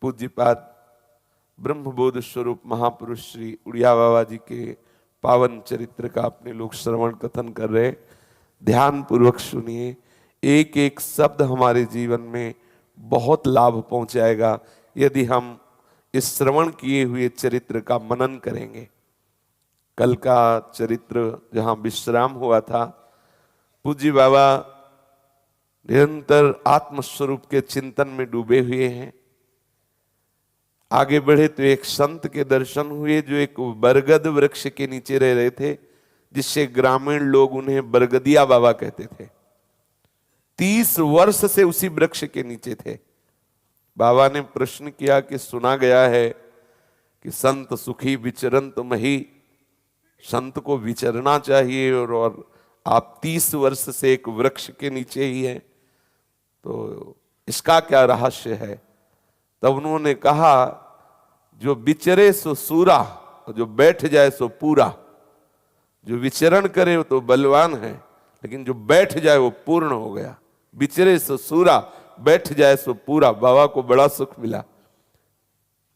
पूज्यपाद ब्रह्मबोध स्वरूप महापुरुष श्री उड़िया बाबा जी के पावन चरित्र का अपने लोग श्रवण कथन कर रहे। ध्यान पूर्वक सुनिए, एक एक शब्द हमारे जीवन में बहुत लाभ पहुंचाएगा यदि हम इस श्रवण किए हुए चरित्र का मनन करेंगे। कल का चरित्र जहां विश्राम हुआ था, पूज्य बाबा निरंतर आत्मस्वरूप के चिंतन में डूबे हुए हैं। आगे बढ़े तो एक संत के दर्शन हुए जो एक बरगद वृक्ष के नीचे रह रहे थे, जिससे ग्रामीण लोग उन्हें बरगदिया बाबा कहते थे। 30 वर्ष से उसी वृक्ष के नीचे थे। बाबा ने प्रश्न किया कि सुना गया है कि संत सुखी विचरंत मही, संत को विचरना चाहिए और आप 30 वर्ष से एक वृक्ष के नीचे ही हैं, तो इसका क्या रहस्य है? तब उन्होंने कहा, जो विचरे सो सूरा, जो बैठ जाए सो पूरा। जो विचरण करे वो तो बलवान है, लेकिन जो बैठ जाए वो पूर्ण हो गया। विचरे सो सूरा, बैठ जाए सो पूरा। बाबा को बड़ा सुख मिला,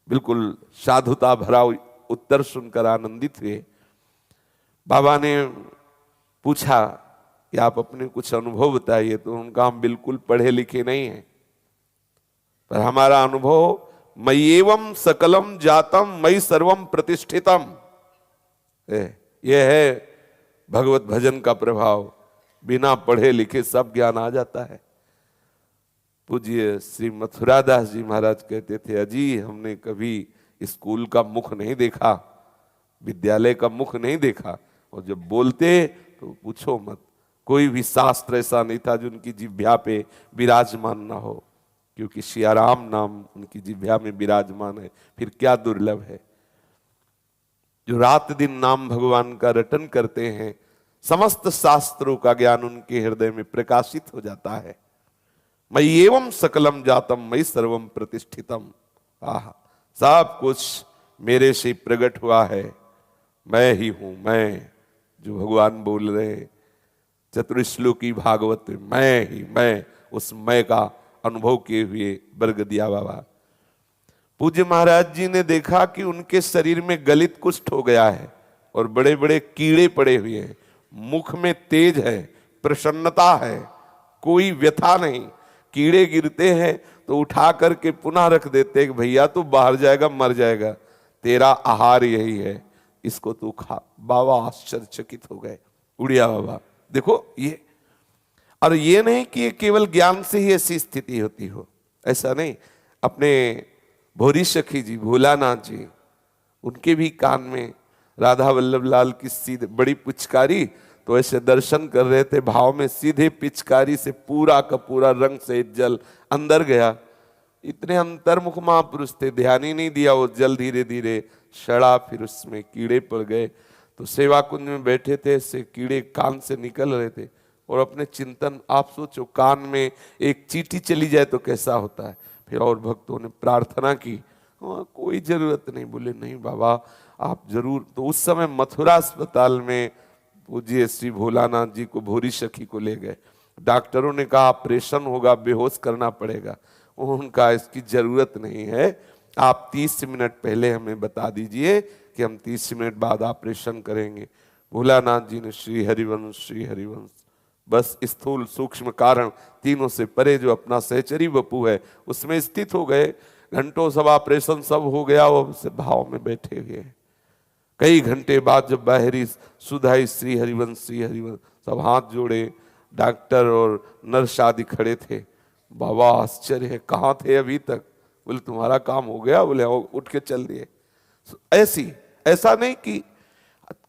बिल्कुल साधुता भरा उत्तर सुनकर आनंदित हुए। बाबा ने पूछा कि आप अपने कुछ अनुभव बताइए, तो उनका हम बिल्कुल पढ़े लिखे नहीं हैं, पर हमारा अनुभव मय्येवं सकलम जातम मयि सर्वम प्रतिष्ठितम, यह है भगवत भजन का प्रभाव। बिना पढ़े लिखे सब ज्ञान आ जाता है। पूज्य श्री मथुरादास जी महाराज कहते थे, अजी हमने कभी स्कूल का मुख नहीं देखा, विद्यालय का मुख नहीं देखा, और जब बोलते तो पूछो मत, कोई भी शास्त्र ऐसा नहीं था जो उनकी जिह्वा पे विराजमान ना हो, क्योंकि सियाराम नाम उनकी जिह्वा में विराजमान है। फिर क्या दुर्लभ है। जो रात दिन नाम भगवान का रटन करते हैं, समस्त शास्त्रों का ज्ञान उनके हृदय में प्रकाशित हो जाता है। मय्येवं सकलम जातम मयि सर्वम प्रतिष्ठितम। आह, सब कुछ मेरे से प्रकट हुआ है, मैं ही हूं। मैं जो भगवान बोल रहे चतुर्श्लोकी भागवत में, मैं ही मैं, उस मैं का अनुभव किए हुए बरगदिया बाबा। पूज्य महाराज जी ने देखा कि उनके शरीर में गलित कुष्ठ हो गया है और बड़े बड़े कीड़े पड़े हुए हैं। मुख में तेज है, प्रसन्नता है, कोई व्यथा नहीं। कीड़े गिरते हैं तो उठा करके पुनः रख देते कि भैया तू बाहर जाएगा, मर जाएगा, तेरा आहार यही है, इसको तू खा। बाबा आश्चर्यचकित हो गए, उड़िया बाबा। देखो ये, और ये नहीं कि ये केवल ज्ञान से ही ऐसी स्थिति होती हो, ऐसा नहीं। अपने भोरी सखी जी भोलानाथ जी, उनके भी कान में राधा वल्लभ लाल की सीधे बड़ी पिचकारी, तो ऐसे दर्शन कर रहे थे, भाव में सीधे पिचकारी से पूरा का पूरा रंग से जल अंदर गया। इतने अंतर्मुख महापुरुष थे, ध्यान ही नहीं दिया, वो जल धीरे धीरे सड़ा, फिर उसमें कीड़े पड़ गए। तो सेवा कुंज में बैठे थे, से कीड़े कान से निकल रहे थे, और अपने चिंतन, आप सोचो कान में एक चींटी चली जाए तो कैसा होता है। फिर और भक्तों ने प्रार्थना की, कोई जरूरत नहीं। बोले नहीं बाबा आप जरूर। तो उस समय मथुरा अस्पताल में पूज्य श्री भोलानाथ जी को, भोरी सखी को ले गए। डॉक्टरों ने कहा ऑपरेशन होगा, बेहोश करना पड़ेगा। उनका इसकी जरूरत नहीं है, आप 30 मिनट पहले हमें बता दीजिए कि हम 30 मिनट बाद ऑपरेशन करेंगे। भोलानाथ जी ने श्री हरिवंश श्री हरिवंश, बस स्थूल सूक्ष्म कारण तीनों से परे जो अपना सहचरी वपु है उसमें स्थित हो गए। घंटों सब ऑपरेशन सब हो गया, वो से भाव में बैठे हुए हैं। कई घंटे बाद जब बाहरी सुधाई श्री हरिवंश सब हाथ जोड़े, डॉक्टर और नर्स आदि खड़े थे। बाबा आश्चर्य है, कहाँ थे अभी तक? बोले तुम्हारा काम हो गया। बोले उठ के चल दिए। ऐसा नहीं कि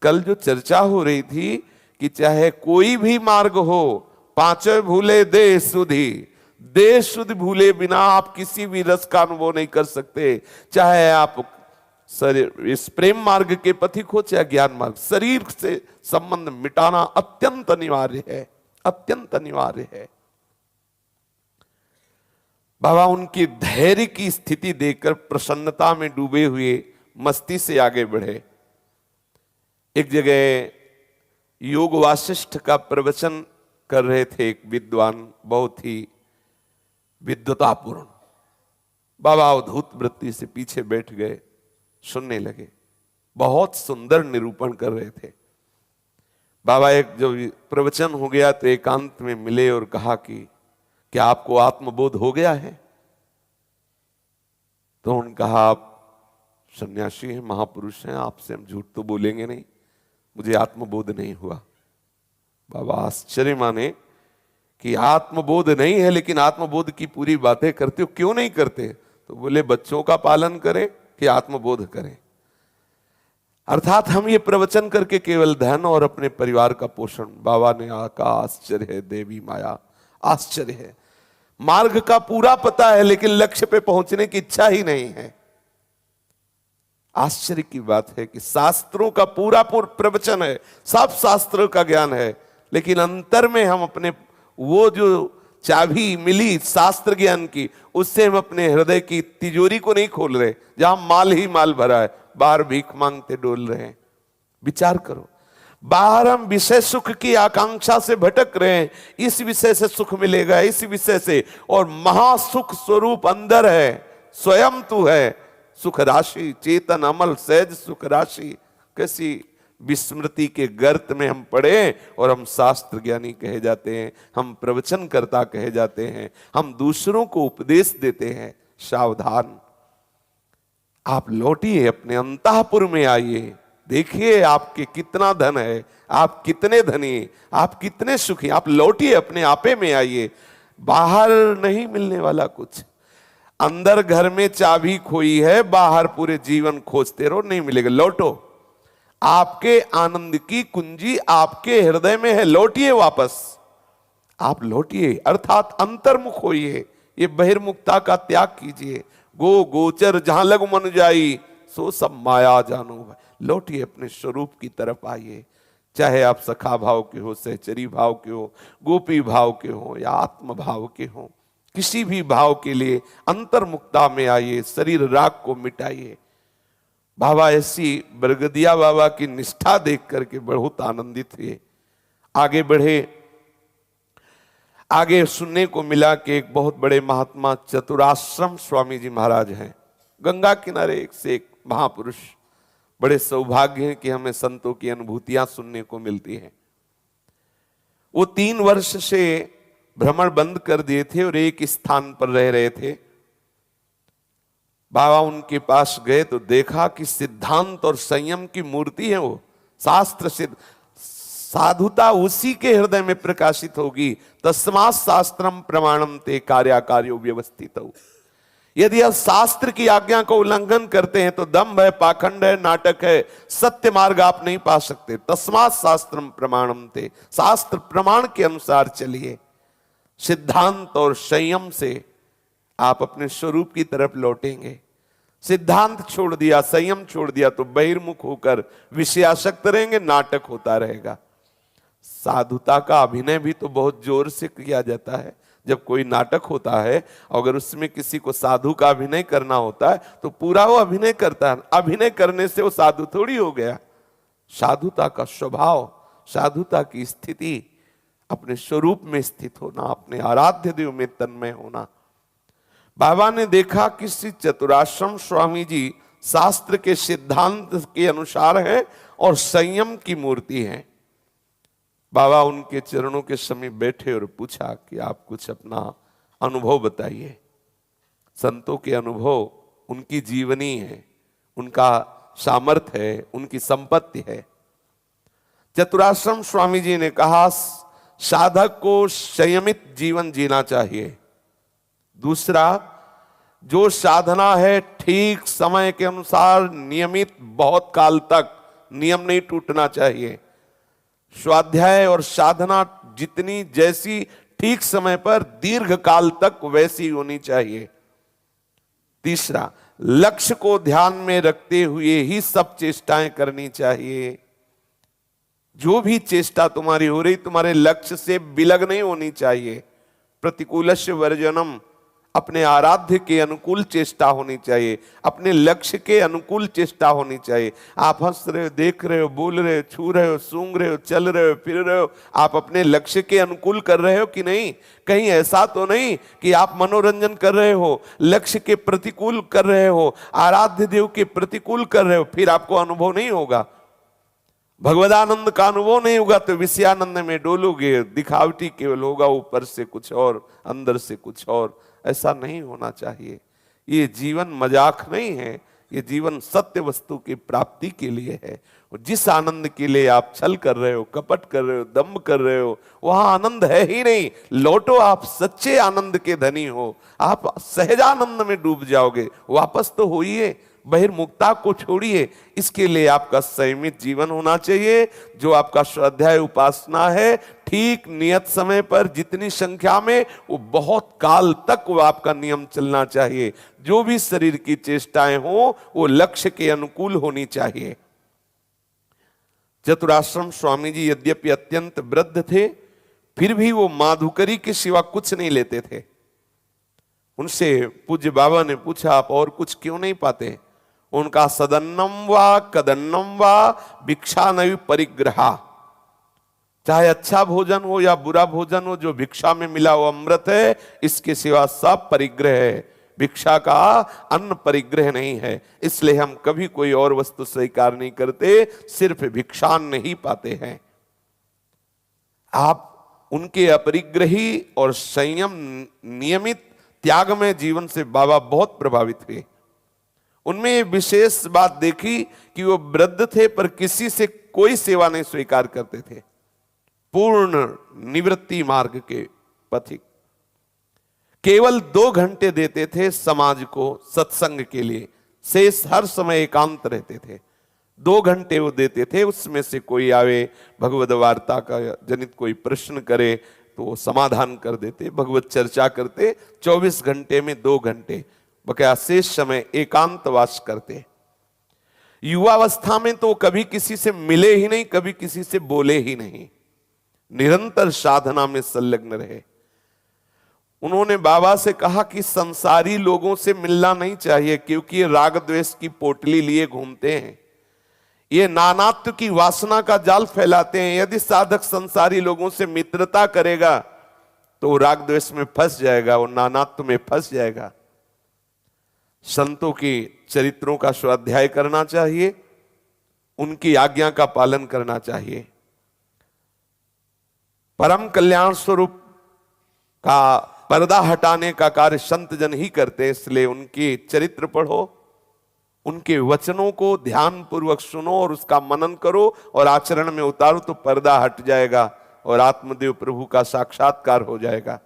कल जो चर्चा हो रही थी कि चाहे कोई भी मार्ग हो, पांचों भूले देह सुधि, देह शुद्ध भूले बिना आप किसी भी रस का अनुभव नहीं कर सकते। चाहे आप इस प्रेम मार्ग के पथिक हो, चाहे ज्ञान मार्ग, शरीर से संबंध मिटाना अत्यंत अनिवार्य है, अत्यंत अनिवार्य है। बाबा उनकी धैर्य की स्थिति देखकर प्रसन्नता में डूबे हुए मस्ती से आगे बढ़े। एक जगह योग वासिष्ठ का प्रवचन कर रहे थे एक विद्वान, बहुत ही विद्वतापूर्ण। बाबा अवधूत वृत्ति से पीछे बैठ गए, सुनने लगे। बहुत सुंदर निरूपण कर रहे थे बाबा। एक जो प्रवचन हो गया तो एकांत में मिले और कहा कि क्या आपको आत्मबोध हो गया है? तो उन्होंने कहा, आप सन्यासी हैं, महापुरुष हैं, आपसे हम झूठ तो बोलेंगे नहीं, मुझे आत्मबोध नहीं हुआ। बाबा आश्चर्य माने कि आत्मबोध नहीं है, लेकिन आत्मबोध की पूरी बातें करते हो, क्यों नहीं करते? तो बोले, बच्चों का पालन करें कि आत्मबोध करें। अर्थात हम ये प्रवचन करके केवल धन और अपने परिवार का पोषण। बाबा ने कहा, आश्चर्य है देवी माया, आश्चर्य है। मार्ग का पूरा पता है लेकिन लक्ष्य पे पहुंचने की इच्छा ही नहीं है। आश्चर्य की बात है कि शास्त्रों का पूरा प्रवचन है, सब शास्त्रों का ज्ञान है, लेकिन अंतर में हम अपने वो जो चाबी मिली शास्त्र ज्ञान की, उससे हम अपने हृदय की तिजोरी को नहीं खोल रहे, जहां माल ही माल भरा है, बाहर भीख मांगते डोल रहे हैं। विचार करो, बाहर हम विषय सुख की आकांक्षा से भटक रहे हैं, इस विषय से सुख मिलेगा, इस विषय से, और महासुख स्वरूप अंदर है, स्वयं तू है सुख राशि, चेतन अमल सहज सुख राशि। कैसी विस्मृति के गर्त में हम पड़े और हम शास्त्र ज्ञानी कहे जाते हैं, हम प्रवचनकर्ता कहे जाते हैं, हम दूसरों को उपदेश देते हैं। सावधान, आप लौटिए, अपने अंतःपुर में आइए, देखिए आपके कितना धन है, आप कितने धनी, आप कितने सुखी। आप लौटिए, अपने आपे में आइए। बाहर नहीं मिलने वाला कुछ। अंदर घर में चाबी खोई है, बाहर पूरे जीवन खोजते रहो, नहीं मिलेगा। लौटो, आपके आनंद की कुंजी आपके हृदय में है, लौटिए वापस। आप लौटिए, अर्थात अंतर्मुख होइए, ये बहिर्मुखता का त्याग कीजिए। गो गोचर जहां लग मन जाई, सो सब माया जानो। लौटिए, अपने स्वरूप की तरफ आइए। चाहे आप सखा भाव के हो, सहचरी भाव के हो, गोपी भाव के हो या आत्म भाव के हो, किसी भी भाव के लिए अंतर्मुक्ता में आइए, शरीर राग को मिटाइए। बाबा ऐसी बरगदिया बाबा की निष्ठा देख करके बहुत आनंदित हुए। आगे बढ़े, आगे सुनने को मिला कि एक बहुत बड़े महात्मा चतुराश्रम स्वामी जी महाराज हैं, गंगा किनारे एक से एक महापुरुष। बड़े सौभाग्य हैं कि हमें संतों की अनुभूतियां सुनने को मिलती हैं। वो 3 वर्ष से भ्रमण बंद कर दिए थे और एक स्थान पर रह रहे थे। बाबा उनके पास गए तो देखा कि सिद्धांत और संयम की मूर्ति है वो। शास्त्र सिद्ध साधुता उसी के हृदय में प्रकाशित होगी। तस्मात् शास्त्रम प्रमाणम ते कार्याकार्यो व्यवस्थित हो। यदि आप शास्त्र की आज्ञा को उल्लंघन करते हैं तो दंभ है, पाखंड है, नाटक है, सत्य मार्ग आप नहीं पा सकते। तस्मात् शास्त्रम प्रमाणम ते, शास्त्र प्रमाण के अनुसार चलिए। सिद्धांत और संयम से आप अपने स्वरूप की तरफ लौटेंगे। सिद्धांत छोड़ दिया, संयम छोड़ दिया तो बहिर्मुख होकर विषयासक्त रहेंगे, नाटक होता रहेगा। साधुता का अभिनय भी तो बहुत जोर से किया जाता है। जब कोई नाटक होता है, अगर उसमें किसी को साधु का अभिनय करना होता है तो पूरा वो अभिनय करता है। अभिनय करने से वो साधु थोड़ी हो गया। साधुता का स्वभाव, साधुता की स्थिति, अपने स्वरूप में स्थित होना, अपने आराध्य देव में तन्मय होना। बाबा ने देखा कि श्री चतुराश्रम स्वामी जी शास्त्र के सिद्धांत के अनुसार हैं और संयम की मूर्ति हैं। बाबा उनके चरणों के समीप बैठे और पूछा कि आप कुछ अपना अनुभव बताइए। संतों के अनुभव उनकी जीवनी है, उनका सामर्थ्य है, उनकी संपत्ति है। चतुराश्रम स्वामी जी ने कहा, साधक को संयमित जीवन जीना चाहिए। दूसरा, जो साधना है ठीक समय के अनुसार नियमित, बहुत काल तक नियम नहीं टूटना चाहिए। स्वाध्याय और साधना जितनी जैसी ठीक समय पर दीर्घ काल तक वैसी होनी चाहिए। तीसरा, लक्ष्य को ध्यान में रखते हुए ही सब चेष्टाएं करनी चाहिए। जो भी चेष्टा तुम्हारी हो रही, तुम्हारे लक्ष्य से विलग नहीं होनी चाहिए। प्रतिकूलस्य वर्जनम, अपने आराध्य के अनुकूल चेष्टा होनी चाहिए, अपने लक्ष्य के अनुकूल चेष्टा होनी चाहिए। आप हंस रहे हो, देख रहे हो, बोल रहे हो, छू रहे हो, सूंघ रहे हो, चल रहे हो, फिर रहे हो, आप अपने लक्ष्य के अनुकूल कर रहे हो कि नहीं? कहीं ऐसा तो नहीं कि आप मनोरंजन कर रहे हो, लक्ष्य के प्रतिकूल कर रहे हो, आराध्य देव के प्रतिकूल कर रहे हो, फिर आपको अनुभव नहीं होगा, भगवदानंद का अनुभव नहीं होगा, तो विषयानंद में डोलोगे, दिखावटी केवल होगा, ऊपर से कुछ और अंदर से कुछ और। ऐसा नहीं होना चाहिए। ये जीवन मजाक नहीं है, ये जीवन सत्य वस्तु की प्राप्ति के लिए है। और जिस आनंद के लिए आप छल कर रहे हो, कपट कर रहे हो, दम्भ कर रहे हो, वहां आनंद है ही नहीं। लौटो, आप सच्चे आनंद के धनी हो, आप सहजानंद में डूब जाओगे। वापस तो होइए, बहिर्मुखता को छोड़िए। इसके लिए आपका संयमित जीवन होना चाहिए। जो आपका स्वाध्याय उपासना है, ठीक नियत समय पर जितनी संख्या में, वो बहुत काल तक वो आपका नियम चलना चाहिए। जो भी शरीर की चेष्टाएं हो, वो लक्ष्य के अनुकूल होनी चाहिए। चतुराश्रम स्वामी जी यद्यपि अत्यंत वृद्ध थे, फिर भी वो माधुकरी के सिवा कुछ नहीं लेते थे। उनसे पूज्य बाबा ने पूछा, आप और कुछ क्यों नहीं पाते? उनका सदन्नम वा कदन्नम वा भिक्षा नैव परिग्रहा, चाहे अच्छा भोजन हो या बुरा भोजन हो, जो भिक्षा में मिला वो अमृत है, इसके सिवा सब परिग्रह है। भिक्षा का अन्न परिग्रह नहीं है, इसलिए हम कभी कोई और वस्तु स्वीकार नहीं करते, सिर्फ भिक्षान्न ही पाते हैं। आप उनके अपरिग्रही और संयम नियमित त्यागमय जीवन से बाबा बहुत प्रभावित हुए। उनमें विशेष बात देखी कि वो वृद्ध थे पर किसी से कोई सेवा नहीं स्वीकार करते थे, पूर्ण निवृत्ति मार्ग के पथिक। केवल 2 घंटे देते थे समाज को सत्संग के लिए, शेष हर समय एकांत रहते थे। 2 घंटे वो देते थे, उसमें से कोई आवे, भगवद वार्ता का जनित कोई प्रश्न करे तो वो समाधान कर देते, भगवत चर्चा करते। 24 घंटे में 2 घंटे बकाया शेष समय एकांतवास करते। युवावस्था में तो कभी किसी से मिले ही नहीं, कभी किसी से बोले ही नहीं, निरंतर साधना में संलग्न रहे। उन्होंने बाबा से कहा कि संसारी लोगों से मिलना नहीं चाहिए, क्योंकि ये राग द्वेष की पोटली लिए घूमते हैं, ये नानात्व की वासना का जाल फैलाते हैं। यदि साधक संसारी लोगों से मित्रता करेगा तो वो राग द्वेष में फंस जाएगा, वो नानात्व में फंस जाएगा। संतों के चरित्रों का स्वाध्याय करना चाहिए, उनकी आज्ञा का पालन करना चाहिए। परम कल्याण स्वरूप का पर्दा हटाने का कार्य संत जन ही करते हैं, इसलिए उनके चरित्र पढ़ो, उनके वचनों को ध्यान पूर्वक सुनो और उसका मनन करो और आचरण में उतारो, तो पर्दा हट जाएगा और आत्मदेव प्रभु का साक्षात्कार हो जाएगा।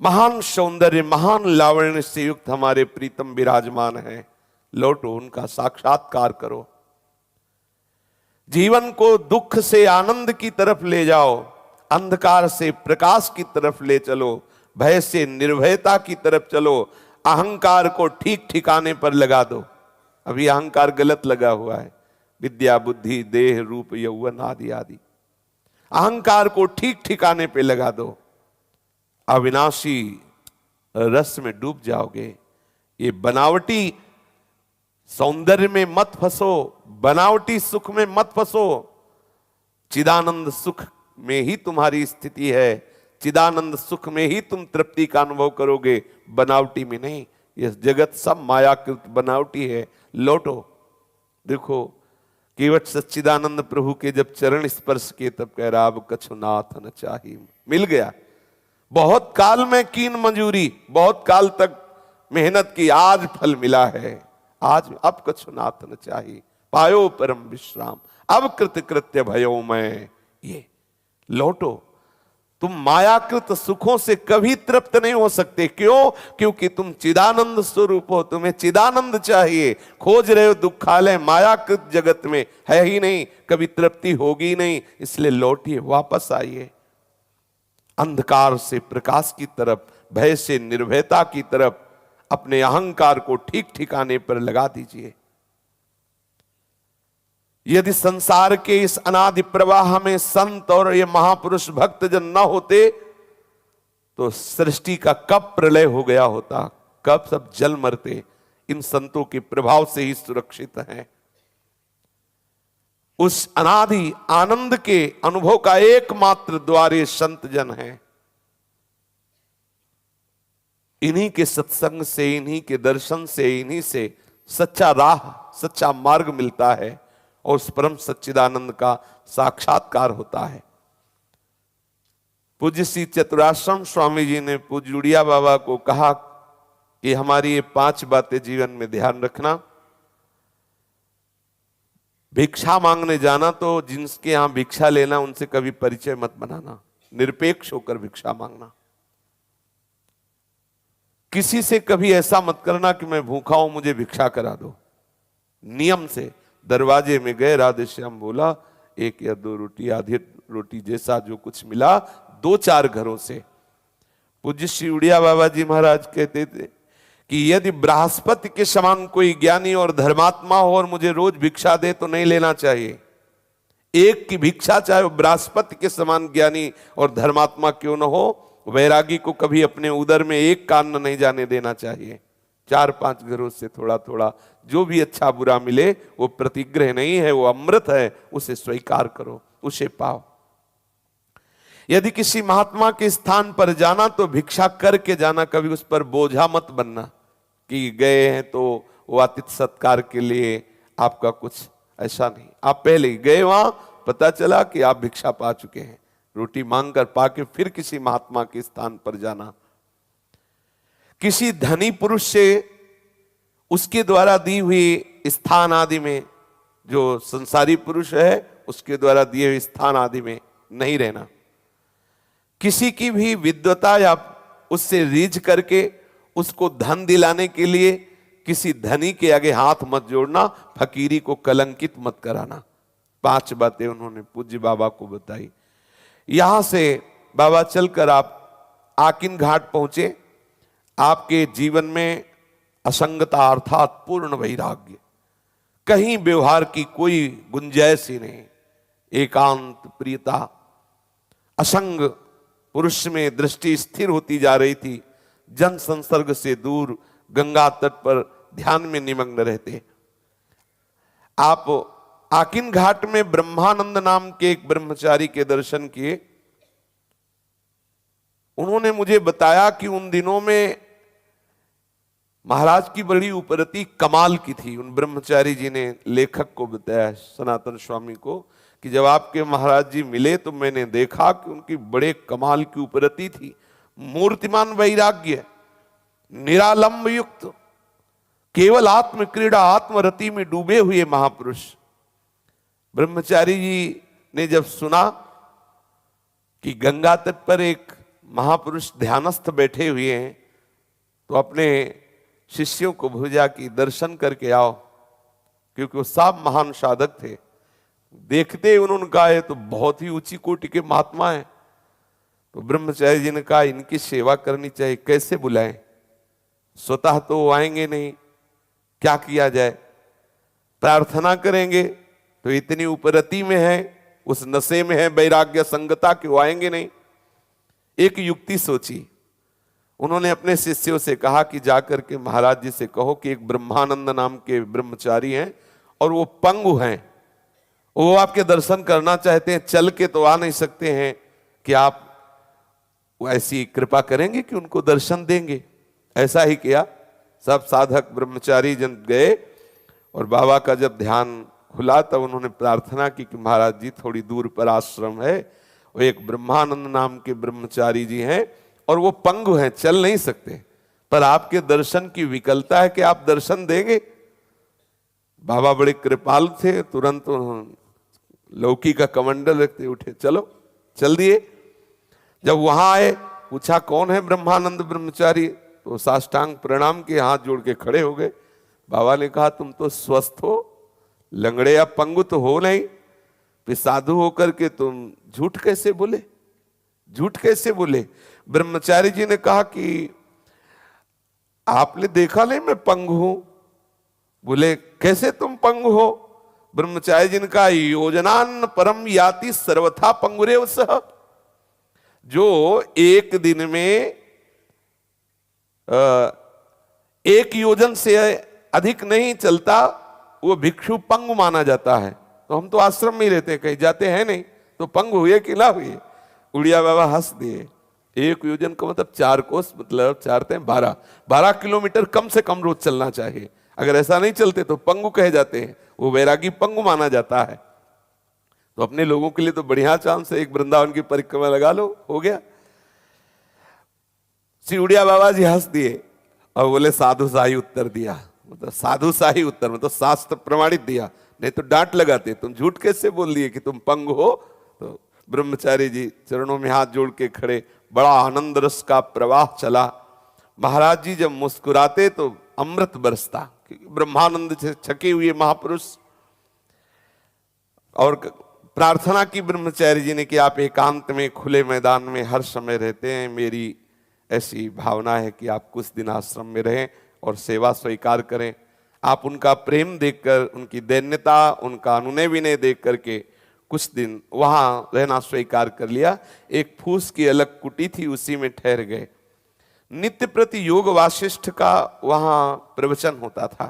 महान सौंदर्य, महान लावण्य से युक्त हमारे प्रीतम विराजमान हैं, लौटो, उनका साक्षात्कार करो। जीवन को दुख से आनंद की तरफ ले जाओ, अंधकार से प्रकाश की तरफ ले चलो, भय से निर्भयता की तरफ चलो, अहंकार को ठीक ठिकाने पर लगा दो। अभी अहंकार गलत लगा हुआ है, विद्या बुद्धि देह रूप यौवन आदि आदि। अहंकार को ठीक ठिकाने पे लगा दो, अविनाशी रस में डूब जाओगे। ये बनावटी सौंदर्य में मत फंसो, बनावटी सुख में मत फंसो। चिदानंद सुख में ही तुम्हारी स्थिति है, चिदानंद सुख में ही तुम तृप्ति का अनुभव करोगे, बनावटी में नहीं। यह जगत सब मायाकृत बनावटी है, लौटो। देखो केवट सच्चिदानंद प्रभु के जब चरण स्पर्श किए तब कह रहा अब कछुनाथ न चाहिए, मिल गया। बहुत काल में कीन मंजूरी, बहुत काल तक मेहनत की, आज फल मिला है। आज अब कछुनाथ न चाहिए, पायो परम विश्राम, अब कृतकृत्य भयो मैं। ये लौटो, तुम मायाकृत सुखों से कभी तृप्त नहीं हो सकते। क्यों? क्योंकि तुम चिदानंद स्वरूप हो, तुम्हें चिदानंद चाहिए। खोज रहे हो दुखालय मायाकृत जगत में, है ही नहीं, कभी तृप्ति होगी नहीं। इसलिए लौटिए, वापस आइए, अंधकार से प्रकाश की तरफ, भय से निर्भयता की तरफ अपने अहंकार को ठीक ठिकाने पर लगा दीजिए। यदि संसार के इस अनादि प्रवाह में संत और ये महापुरुष भक्त जन न होते तो सृष्टि का कब प्रलय हो गया होता, कब सब जल मरते। इन संतों के प्रभाव से ही सुरक्षित हैं। उस अनादि आनंद के अनुभव का एकमात्र द्वार ये संत जन है। इन्हीं के सत्संग से, इन्हीं के दर्शन से, इन्हीं से सच्चा राह, सच्चा मार्ग मिलता है और उस परम सच्चिदानंद का साक्षात्कार होता है। पूज्य श्री चतुराश्रम स्वामी जी ने पूज्य उड़िया बाबा को कहा कि हमारी ये 5 बातें जीवन में ध्यान रखना। भिक्षा मांगने जाना तो जिनके यहां भिक्षा लेना उनसे कभी परिचय मत बनाना, निरपेक्ष होकर भिक्षा मांगना। किसी से कभी ऐसा मत करना कि मैं भूखा हूं मुझे भिक्षा करा दो। नियम से दरवाजे में गए, राधे श्याम बोला 1 या 2 रोटी, आधी रोटी जैसा जो कुछ मिला 2-4 घरों से। पूज्य श्री उड़िया बाबा जी महाराज कहते थे कि यदि बृहस्पति के समान कोई ज्ञानी और धर्मात्मा हो और मुझे रोज भिक्षा दे तो नहीं लेना चाहिए। एक की भिक्षा चाहे वो बृहस्पति के समान ज्ञानी और धर्मात्मा क्यों न हो, वैरागी को कभी अपने उदर में एक कान नहीं जाने देना चाहिए। 4-5 घरों से थोड़ा थोड़ा जो भी अच्छा बुरा मिले वो प्रतिग्रह नहीं है, वो अमृत है, उसे स्वीकार करो, उसे पाओ। यदि किसी महात्मा के स्थान पर जाना तो भिक्षा करके जाना, कभी उस पर बोझा मत बनना कि गए हैं तो वो आतिथ्य सत्कार के लिए आपका कुछ ऐसा नहीं। आप पहले ही गए, वहां पता चला कि आप भिक्षा पा चुके हैं, रोटी मांग कर पाके फिर किसी महात्मा के स्थान पर जाना। किसी धनी पुरुष से उसके द्वारा दी हुई स्थान आदि में, जो संसारी पुरुष है उसके द्वारा दिए हुए स्थान आदि में नहीं रहना। किसी की भी विद्वता या उससे रीझ करके उसको धन दिलाने के लिए किसी धनी के आगे हाथ मत जोड़ना, फकीरी को कलंकित मत कराना। 5 बातें उन्होंने पूज्य बाबा को बताई। यहां से बाबा चलकर आप आकिन घाट पहुंचे। आपके जीवन में असंगता अर्थात पूर्ण वैराग्य, कहीं व्यवहार की कोई गुंजाइश ही नहीं, एकांत प्रियता, असंग पुरुष में दृष्टि स्थिर होती जा रही थी। जन संसर्ग से दूर गंगा तट पर ध्यान में निमग्न रहते। आप आकिन घाट में ब्रह्मानंद नाम के एक ब्रह्मचारी के दर्शन किए। उन्होंने मुझे बताया कि उन दिनों में महाराज की बड़ी उपरति कमाल की थी। उन ब्रह्मचारी जी ने लेखक को बताया, सनातन स्वामी को, कि जब आपके महाराज जी मिले तो मैंने देखा कि उनकी बड़े कमाल की उपरति थी। मूर्तिमान वैराग्य, निरालंब युक्त, केवल आत्म क्रीड़ा आत्मरति में डूबे हुए महापुरुष। ब्रह्मचारी जी ने जब सुना कि गंगा तट पर एक महापुरुष ध्यानस्थ बैठे हुए हैं तो अपने शिष्यों को भेजा कि दर्शन करके आओ, क्योंकि वो सब महान साधक थे। देखते ही उन्होंने कहा ये तो बहुत ही ऊंची कोटि के महात्मा है। तो ब्रह्मचारी जी ने कहा इनकी सेवा करनी चाहिए, कैसे बुलाएं, स्वतः तो वो आएंगे नहीं, क्या किया जाए, प्रार्थना करेंगे तो इतनी उपरति में है, उस नशे में है वैराग्य संगता कि वो आएंगे नहीं। एक युक्ति सोची। उन्होंने अपने शिष्यों से कहा कि जाकर के महाराज जी से कहो कि एक ब्रह्मानंद नाम के ब्रह्मचारी हैं और वो पंगु हैं, वो आपके दर्शन करना चाहते हैं, चल के तो आ नहीं सकते हैं, कि आप ऐसी कृपा करेंगे कि उनको दर्शन देंगे। ऐसा ही किया। सब साधक ब्रह्मचारी जन गए और बाबा का जब ध्यान खुला तब उन्होंने प्रार्थना की कि महाराज जी थोड़ी दूर पर आश्रम है, वो एक ब्रह्मानंद नाम के ब्रह्मचारी जी हैं और वो पंगु हैं, चल नहीं सकते, पर आपके दर्शन की विकलता है कि आप दर्शन देंगे। बाबा बड़े कृपाल थे, तुरंत लौकी का कमंडल रखते उठे, चलो, चल दिए। जब वहां आए पूछा कौन है ब्रह्मानंद ब्रह्मचारी, तो साष्टांग प्रणाम के हाथ जोड़ के खड़े हो गए। बाबा ने कहा तुम तो स्वस्थ हो, लंगड़े या पंगु तो हो नहीं, फिर साधु होकर के तुम झूठ कैसे बोले, झूठ कैसे बोले। ब्रह्मचारी जी ने कहा कि आपने देखा नहीं मैं पंगु हूं। बोले कैसे तुम पंगु हो। ब्रह्मचारी जी ने कहा योजनान परम याति सर्वथा पंगुरेव सह, जो एक दिन में 1 योजन से अधिक नहीं चलता, वो भिक्षु पंगु माना जाता है। तो हम तो आश्रम में ही रहते हैं, कहीं जाते हैं नहीं, तो पंगु हुए कि ना हुए। उड़िया बाबा हंस दिए। 1 योजन का मतलब 4 कोस, मतलब 4 12 किलोमीटर कम से कम रोज चलना चाहिए। अगर ऐसा नहीं चलते तो पंगु कहे जाते हैं, वो वैरागी पंगु माना जाता है। तो अपने लोगों के लिए तो बढ़िया चांस है, एक वृंदावन की परिक्रमा लगा लो, हो गया। श्री उड़िया बाबा जी हंस दिए और बोले साधु शाही उत्तर दिया। मतलब साधु शाही उत्तर मतलब शास्त्र प्रमाणित दिया, नहीं तो डांट लगाते, तुम झूठ कैसे बोल दिए कि तुम पंग हो। तो ब्रह्मचारी जी चरणों में हाथ जोड़ के खड़े, बड़ा आनंद रस का प्रवाह चला। महाराज जी जब मुस्कुराते तो अमृत बरसता, क्योंकि ब्रह्मानंद से छके हुए महापुरुष। और प्रार्थना की ब्रह्मचारी जी ने कि आप एकांत में खुले मैदान में हर समय रहते हैं, मेरी ऐसी भावना है कि आप कुछ दिन आश्रम में रहें और सेवा स्वीकार करें। आप उनका प्रेम देखकर, उनकी दैन्यता, उनका अनुनय विनय देख करके कुछ दिन वहां रहना स्वीकार कर लिया। एक फूस की अलग कुटी थी, उसी में ठहर गए। नित्य प्रति योग वासिष्ठ का वहां प्रवचन होता था।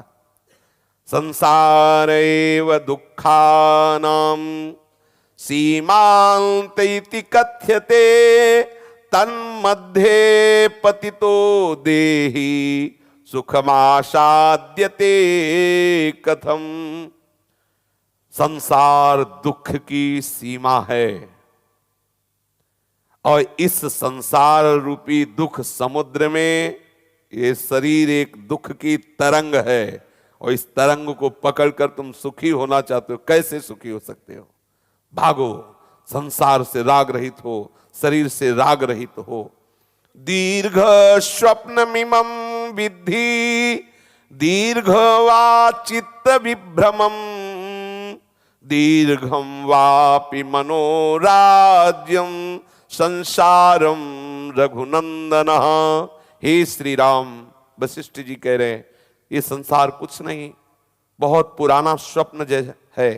संसारेव दुःखानां सीमान्त इति कथ्यते, तन्मध्ये पतितो देहि सुखमासाद्यते कथम। संसार दुख की सीमा है और इस संसार रूपी दुख समुद्र में ये शरीर एक दुख की तरंग है, और इस तरंग को पकड़कर तुम सुखी होना चाहते हो, कैसे सुखी हो सकते हो। भागो, संसार से राग रहित हो, शरीर से राग रहित हो। दीर्घ स्वप्नमिमं विद्धि दीर्घ वा चित्त विभ्रमं, दीर्घम वापि मनोराज्यम संसारम रघुनंदन। हे श्री राम, वशिष्ठ जी कह रहे हैं ये संसार कुछ नहीं, बहुत पुराना स्वप्न जैसा है,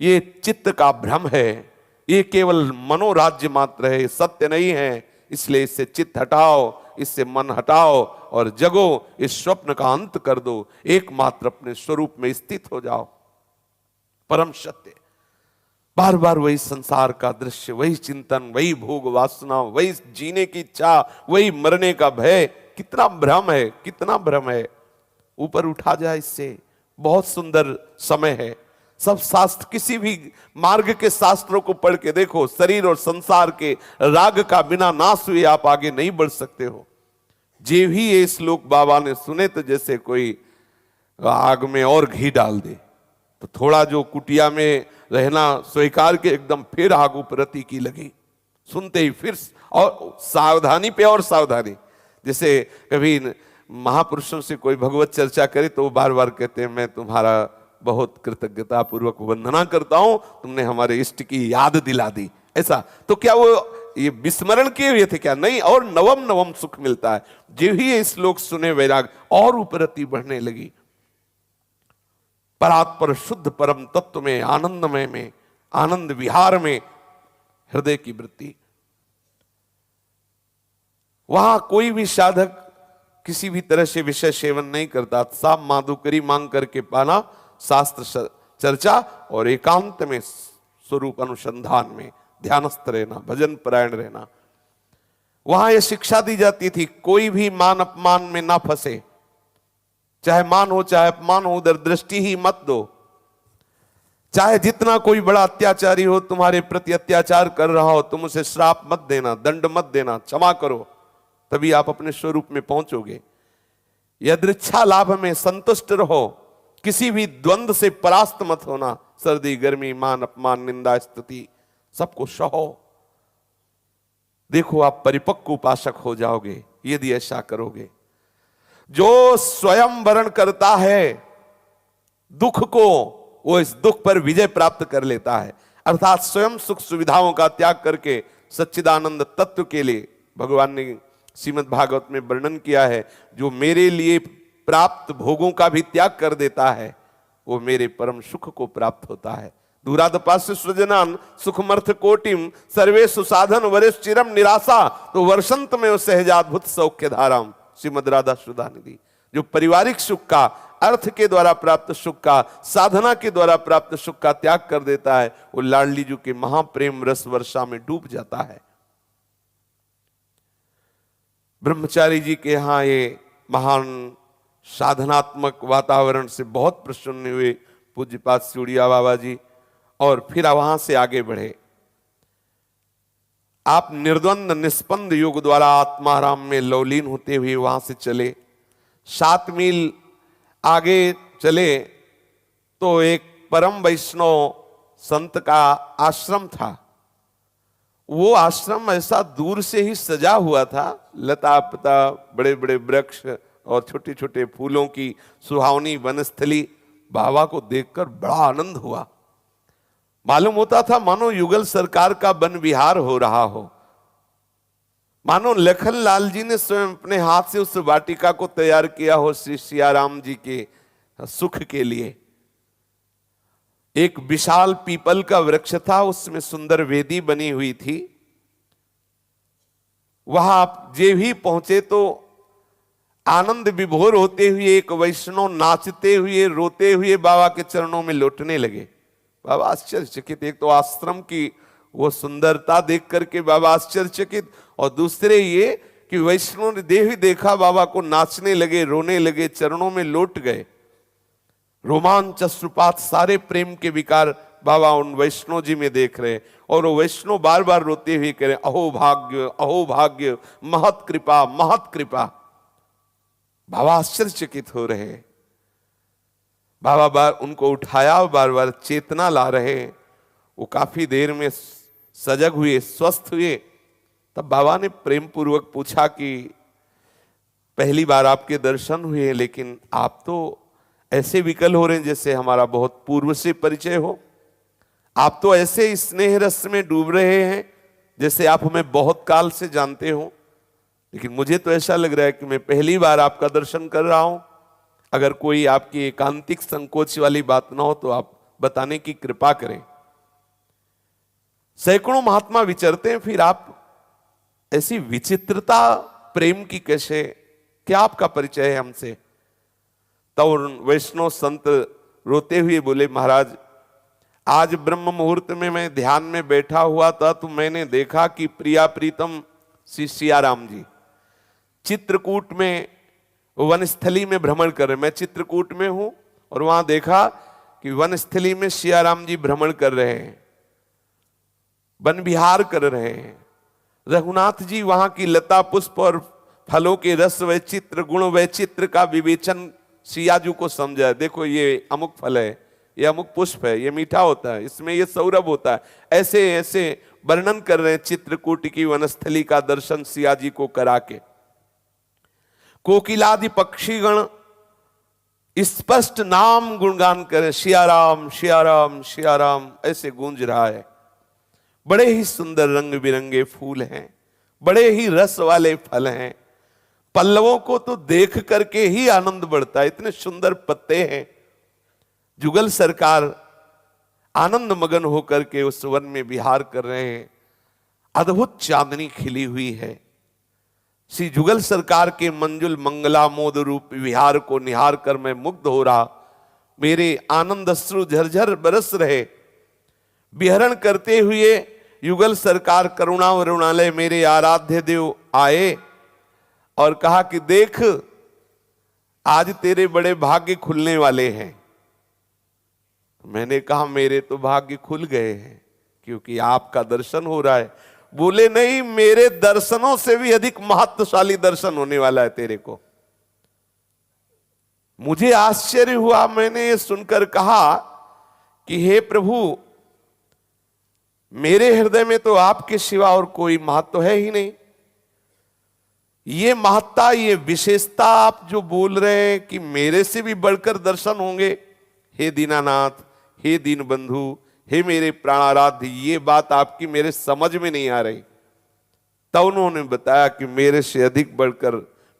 ये चित्त का भ्रम है, ये केवल मनोराज्य मात्र है, सत्य नहीं है। इसलिए इससे चित्त हटाओ, इससे मन हटाओ और जगो, इस स्वप्न का अंत कर दो, एकमात्र अपने स्वरूप में स्थित हो जाओ। परम सत्य, बार बार वही संसार का दृश्य, वही चिंतन, वही भोग वासना, वही जीने की इच्छा, वही मरने का भय। कितना भ्रम है, कितना भ्रम है। ऊपर उठा जाए इससे। बहुत सुंदर समय है। सब शास्त्र, किसी भी मार्ग के शास्त्रों को पढ़ के देखो, शरीर और संसार के राग का बिना नाश हुए आप आगे नहीं बढ़ सकते हो। जे भी ये श्लोक बाबा ने सुने तो जैसे कोई आग में और घी डाल दे, तो थोड़ा जो कुटिया में रहना स्वीकार के एकदम फिर आग उपरती की लगी, सुनते ही फिर और सावधानी पे और सावधानी। जैसे कभी महापुरुषों से कोई भगवत चर्चा करे तो वो बार बार कहते हैं मैं तुम्हारा बहुत कृतज्ञता पूर्वक वंदना करता हूं, तुमने हमारे इष्ट की याद दिला दी। ऐसा तो क्या वो ये विस्मरण किए हुए थे क्या? नहीं, और नवम नवम सुख मिलता है। जो ही ये श्लोक सुने वैराग और उपरति बढ़ने लगी। परात्पर शुद्ध परम तत्व में, आनंदमय में, आनंद विहार में हृदय की वृत्ति। वहां कोई भी साधक किसी भी तरह से विषय सेवन नहीं करता। साफ माधुकरी मांग करके पाना, शास्त्र चर्चा और एकांत में स्वरूप अनुसंधान में ध्यानस्थ रहना, भजन परायण रहना। वहां यह शिक्षा दी जाती थी कोई भी मान अपमान में ना फंसे। चाहे मान हो चाहे अपमान हो, उधर दृष्टि ही मत दो। चाहे जितना कोई बड़ा अत्याचारी हो, तुम्हारे प्रति अत्याचार कर रहा हो, तुम उसे श्राप मत देना, दंड मत देना, क्षमा करो, तभी आप अपने स्वरूप में पहुंचोगे। यदृच्छा लाभ में संतुष्ट रहो, किसी भी द्वंद्व से परास्त मत होना। सर्दी गर्मी, मान अपमान, निंदा स्तुति सबको सहो। देखो आप परिपक्व उपासक हो जाओगे यदि ऐसा करोगे। जो स्वयं वरण करता है दुख को, वो इस दुख पर विजय प्राप्त कर लेता है। अर्थात स्वयं सुख सुविधाओं का त्याग करके सच्चिदानंद तत्व के लिए, भगवान ने श्रीमद् भागवत में वर्णन किया है, जो मेरे लिए प्राप्त भोगों का भी त्याग कर देता है वो मेरे परम सुख को प्राप्त होता है। दूरादपास्य सृजनान सुखमर्थ कोटिम सर्वे सुसाधन वरिष्ठ चिरम निराशा, तो वर्षंत में सहजाद्भुत सौख्य धाराम, श्रीमद राधा सुधा निधि। जो पारिवारिक सुख का, अर्थ के द्वारा प्राप्त सुख का, साधना के द्वारा प्राप्त सुख का त्याग कर देता है, वो लाडली जी के महाप्रेम रस वर्षा में डूब जाता है। ब्रह्मचारी जी के यहां ये महान साधनात्मक वातावरण से बहुत प्रसन्न हुए पूज्यपाद सिउड़िया बाबा जी, और फिर वहां से आगे बढ़े। आप निर्द्वंद निस्पंद योग द्वारा आत्माराम में लवलीन होते हुए वहां से चले। 7 मील आगे चले तो एक परम वैष्णव संत का आश्रम था। वो आश्रम ऐसा दूर से ही सजा हुआ था, लता पता, बड़े बड़े वृक्ष और छोटे छोटे फूलों की सुहावनी वनस्थली। बाबा को देखकर बड़ा आनंद हुआ। मालूम होता था मानो युगल सरकार का वन विहार हो रहा हो, मानो लखन लाल जी ने स्वयं अपने हाथ से उस वाटिका को तैयार किया हो श्री सियाराम जी के सुख के लिए। एक विशाल पीपल का वृक्ष था, उसमें सुंदर वेदी बनी हुई थी। वहां आप जे भी पहुंचे तो आनंद विभोर होते हुए एक वैष्णव नाचते हुए रोते हुए बाबा के चरणों में लौटने लगे। बाबा आश्चर्यचकित, एक तो आश्रम की वो सुंदरता देख करके बाबा आश्चर्यचकित, और दूसरे ये कि वैष्णव ने देह ही देखा बाबा को नाचने लगे, रोने लगे, चरणों में लौट गए। रोमांच अश्रुपात सारे प्रेम के विकार बाबा उन वैष्णव जी में देख रहे, और वो वैष्णव बार बार रोते हुए कह रहे, अहो भाग्य, अहो भाग्य, महत कृपा, महत कृपा। बाबा आश्चर्यचकित हो रहे। बाबा बार उनको उठाया, बार बार चेतना ला रहे। वो काफी देर में सजग हुए, स्वस्थ हुए। तब बाबा ने प्रेम पूर्वक पूछा कि पहली बार आपके दर्शन हुए, लेकिन आप तो ऐसे विकल हो रहे हैं जैसे हमारा बहुत पूर्व से परिचय हो। आप तो ऐसे स्नेह रस में डूब रहे हैं जैसे आप हमें बहुत काल से जानते हो, लेकिन मुझे तो ऐसा लग रहा है कि मैं पहली बार आपका दर्शन कर रहा हूं। अगर कोई आपकी एकांतिक संकोच वाली बात ना हो तो आप बताने की कृपा करें। सैकड़ों महात्मा विचरते हैं, फिर आप ऐसी विचित्रता प्रेम की कैसे, क्या आपका परिचय है हमसे? तब वैष्णव संत रोते हुए बोले, महाराज आज ब्रह्म मुहूर्त में मैं ध्यान में बैठा हुआ था तो मैंने देखा कि प्रिया प्रीतम श्री सियाराम जी चित्रकूट में वनस्थली में भ्रमण कर रहे। मैं चित्रकूट में हूं और वहां देखा कि वनस्थली में सियाराम जी भ्रमण कर रहे हैं, वन विहार कर रहे हैं। रघुनाथ जी वहां की लता पुष्प और फलों के रस व चित्र गुण व चित्र का विवेचन सियाजू को समझा। देखो ये अमुक फल है, ये अमुक पुष्प है, ये मीठा होता है, इसमें ये सौरभ होता है, ऐसे ऐसे वर्णन कर रहे हैं चित्रकूट की वनस्थली का दर्शन सियाजी को करा के। कोकिलादि पक्षीगण स्पष्ट नाम गुणगान करें, सियाराम सियाराम सियाराम ऐसे गूंज रहा है। बड़े ही सुंदर रंग बिरंगे फूल हैं, बड़े ही रस वाले फल हैं। पल्लवों को तो देख करके ही आनंद बढ़ता है, इतने सुंदर पत्ते हैं। जुगल सरकार आनंद मगन होकर के उस वन में विहार कर रहे हैं। अद्भुत चांदनी खिली हुई है। श्री जुगल सरकार के मंजुल मंगलामोद रूप विहार को निहार कर मैं मुग्ध हो रहा। मेरे आनंद अश्रु झरझर बरस रहे। विहरण करते हुए युगल सरकार करुणा वरुणालय मेरे आराध्य देव आए और कहा कि देख आज तेरे बड़े भाग्य खुलने वाले हैं। मैंने कहा मेरे तो भाग्य खुल गए हैं क्योंकि आपका दर्शन हो रहा है। बोले नहीं, मेरे दर्शनों से भी अधिक महत्वशाली दर्शन होने वाला है तेरे को। मुझे आश्चर्य हुआ, मैंने ये सुनकर कहा कि हे प्रभु, मेरे हृदय में तो आपके सिवा और कोई महत्व है ही नहीं। ये महत्ता, ये विशेषता आप जो बोल रहे हैं कि मेरे से भी बढ़कर दर्शन होंगे, हे दीनानाथ, हे दीन बंधु, हे मेरे प्राणाराध्य, ये बात आपकी मेरे समझ में नहीं आ रही। तब उन्होंने बताया कि मेरे से अधिक बढ़कर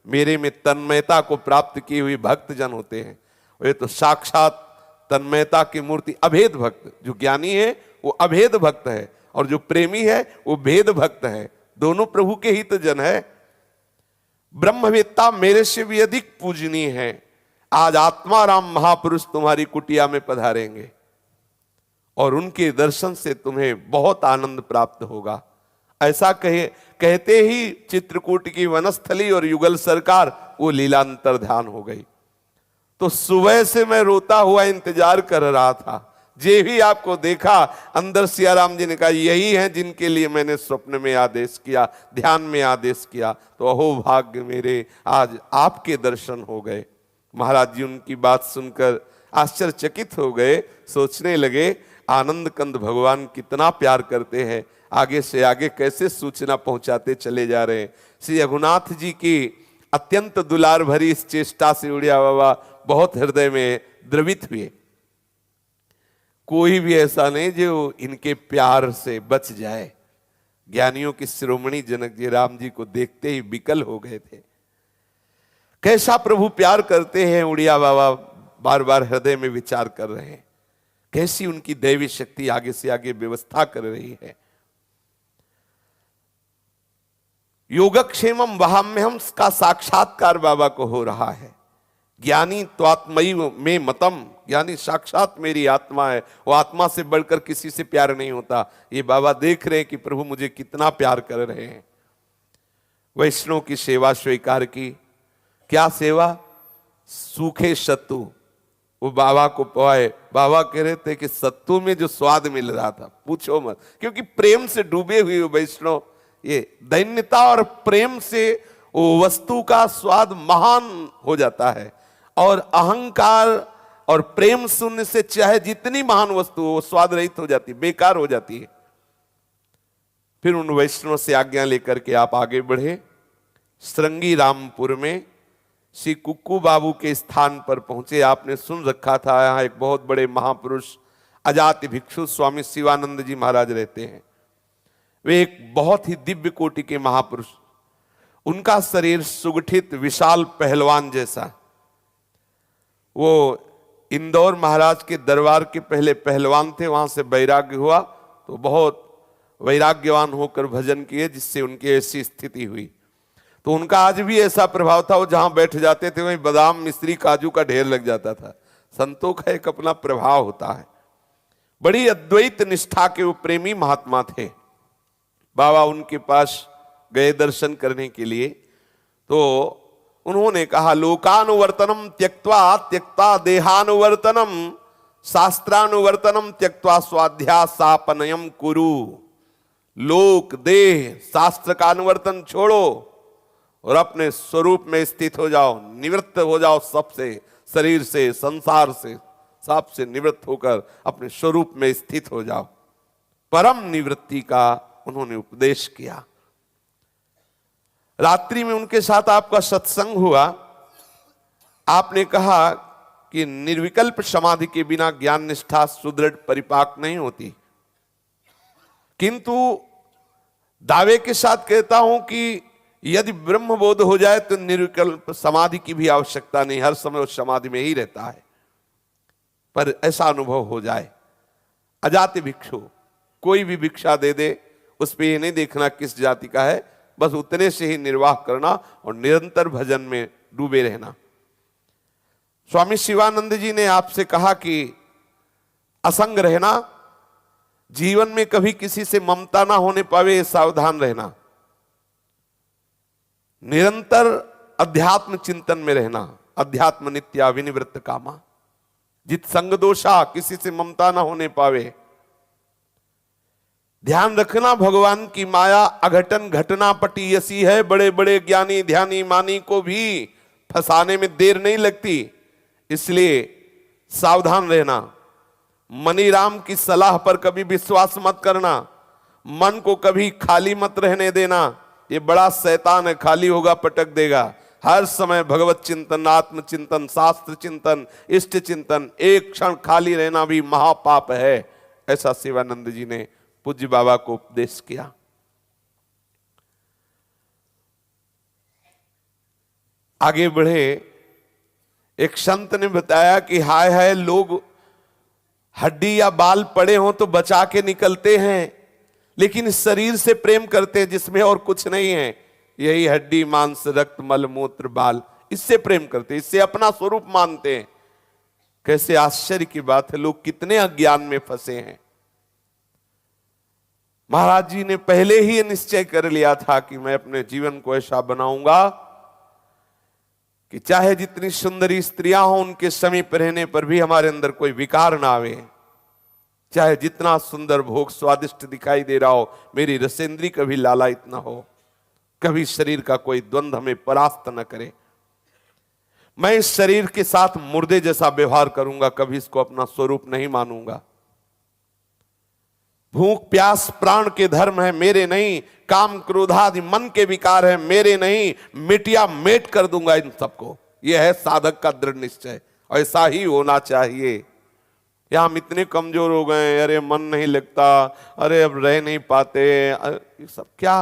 मेरे में तन्मयता को प्राप्त किए हुए भक्त जन होते हैं। वे तो साक्षात तन्मयता की मूर्ति, अभेद भक्त। जो ज्ञानी है वो अभेद भक्त है, और जो प्रेमी है वो भेद भक्त है। दोनों प्रभु के ही तो जन है। ब्रह्मवेत्ता मेरे से भी अधिक पूजनीय है। आज आत्माराम महापुरुष तुम्हारी कुटिया में पधारेंगे और उनके दर्शन से तुम्हें बहुत आनंद प्राप्त होगा। ऐसा कहते ही चित्रकूट की वनस्थली और युगल सरकार वो लीलांतर ध्यान हो गई। तो सुबह से मैं रोता हुआ इंतजार कर रहा था। जे भी आपको देखा, अंदर सियाराम जी ने कहा यही है जिनके लिए मैंने स्वप्न में आदेश किया, ध्यान में आदेश किया। तो अहो भाग्य मेरे, आज आपके दर्शन हो गए। महाराज जी उनकी बात सुनकर आश्चर्यचकित हो गए। सोचने लगे आनंद कंद भगवान कितना प्यार करते हैं, आगे से आगे कैसे सूचना पहुंचाते चले जा रहे हैं। श्री रघुनाथ जी की अत्यंत दुलार भरी इस चेष्टा से उड़िया बाबा बहुत हृदय में द्रवित हुए। कोई भी ऐसा नहीं जो इनके प्यार से बच जाए। ज्ञानियों की शिरोमणि जनक जी राम जी को देखते ही विकल हो गए थे। कैसा प्रभु प्यार करते हैं, उड़िया बाबा बार बार हृदय में विचार कर रहे हैं। कैसी उनकी दैवी शक्ति आगे से आगे व्यवस्था कर रही है। योगक्षेमम वहाम्यहम का साक्षात्कार बाबा को हो रहा है। ज्ञानी त्वात्मयी में मतम, यानी साक्षात मेरी आत्मा है। वो आत्मा से बढ़कर किसी से प्यार नहीं होता। ये बाबा देख रहे हैं कि प्रभु मुझे कितना प्यार कर रहे हैं। वैष्णव की सेवा स्वीकार की। क्या सेवा? सूखे सत्तू वो बाबा को पवाए। बाबा कह रहे थे कि सत्तू में जो स्वाद मिल रहा था पूछो मत, क्योंकि प्रेम से डूबे हुए वैष्णव, ये दैन्यता और प्रेम से वो वस्तु का स्वाद महान हो जाता है। और अहंकार और प्रेम शून्य से चाहे जितनी महान वस्तु हो, वो स्वाद रहित हो जाती, बेकार हो जाती है। फिर उन वैष्णव से आज्ञा लेकर के आप आगे बढ़े। श्रृंगी रामपुर में श्री कुक्कू बाबू के स्थान पर पहुंचे। आपने सुन रखा था यहाँ एक बहुत बड़े महापुरुष अजाति भिक्षु स्वामी शिवानंद जी महाराज रहते हैं। वे एक बहुत ही दिव्य कोटि के महापुरुष। उनका शरीर सुगठित विशाल पहलवान जैसा। वो इंदौर महाराज के दरबार के पहले पहलवान थे, वहां से वैराग्य हुआ तो बहुत वैराग्यवान होकर भजन किए, जिससे उनकी ऐसी स्थिति हुई। तो उनका आज भी ऐसा प्रभाव था, वो जहां बैठ जाते थे वहीं बादाम मिश्री काजू का ढेर लग जाता था। संतों का एक अपना प्रभाव होता है। बड़ी अद्वैत निष्ठा के वो प्रेमी महात्मा थे। बाबा उनके पास गए दर्शन करने के लिए, तो उन्होंने कहा लोकानुवर्तनम त्यक्त्वा त्यक्ता देहानुवर्तनम शास्त्रानुवर्तनम त्यक्त्वा स्वाध्यासापनयम कुरु। लोक देह शास्त्र का अनुवर्तन छोड़ो और अपने स्वरूप में स्थित हो जाओ, निवृत्त हो जाओ सबसे, शरीर से, संसार से, सबसे निवृत्त होकर अपने स्वरूप में स्थित हो जाओ। परम निवृत्ति का उन्होंने उपदेश किया। रात्रि में उनके साथ आपका सत्संग हुआ। आपने कहा कि निर्विकल्प समाधि के बिना ज्ञान निष्ठा सुदृढ़ परिपाक नहीं होती, किंतु दावे के साथ कहता हूं कि यदि ब्रह्म बोध हो जाए तो निर्विकल्प समाधि की भी आवश्यकता नहीं, हर समय उस समाधि में ही रहता है। पर ऐसा अनुभव हो जाए। अजाति भिक्षु कोई भी भिक्षा दे दे, उस पर यह नहीं देखना किस जाति का है, बस उतने से ही निर्वाह करना और निरंतर भजन में डूबे रहना। स्वामी शिवानंद जी ने आपसे कहा कि असंग रहना, जीवन में कभी किसी से ममता ना होने पावे, सावधान रहना। निरंतर अध्यात्म चिंतन में रहना, अध्यात्म नित्या विनिवृत्त कामा। जित संग दोषा, किसी से ममता ना होने पावे। ध्यान रखना भगवान की माया अघटन घटना पटीयसी है। बड़े बड़े ज्ञानी ध्यानी मानी को भी फंसाने में देर नहीं लगती, इसलिए सावधान रहना। मनीराम की सलाह पर कभी विश्वास मत करना। मन को कभी खाली मत रहने देना, ये बड़ा शैतान है, खाली होगा पटक देगा। हर समय भगवत चिंतन, आत्म चिंतन, शास्त्र चिंतन, इष्ट चिंतन। एक क्षण खाली रहना भी महापाप है, ऐसा शिवानंद जी ने पूज्य बाबा को उपदेश किया। आगे बढ़े। एक संत ने बताया कि हाय हाय, लोग हड्डी या बाल पड़े हों तो बचा के निकलते हैं, लेकिन इस शरीर से प्रेम करते हैं जिसमें और कुछ नहीं है, यही हड्डी मांस रक्त मल मूत्र बाल, इससे प्रेम करते हैं, इससे अपना स्वरूप मानते हैं। कैसे आश्चर्य की बात है, लोग कितने अज्ञान में फंसे हैं। महाराज जी ने पहले ही निश्चय कर लिया था कि मैं अपने जीवन को ऐसा बनाऊंगा कि चाहे जितनी सुंदरी स्त्रियां हों उनके समीप रहने पर भी हमारे अंदर कोई विकार ना आवे, चाहे जितना सुंदर भोग स्वादिष्ट दिखाई दे रहा हो, मेरी रसेंद्री कभी लालायित ना हो, कभी शरीर का कोई द्वंद्व हमें परास्त न करे। मैं इस शरीर के साथ मुर्दे जैसा व्यवहार करूंगा, कभी इसको अपना स्वरूप नहीं मानूंगा। भूख प्यास प्राण के धर्म है, मेरे नहीं। काम क्रोधादि मन के विकार है, मेरे नहीं। मिटिया मेट कर दूंगा इन सबको। यह है साधक का दृढ़ निश्चय, ऐसा ही होना चाहिए। या हम इतने कमजोर हो गए, अरे मन नहीं लगता, अरे अब रह नहीं पाते, ये सब क्या?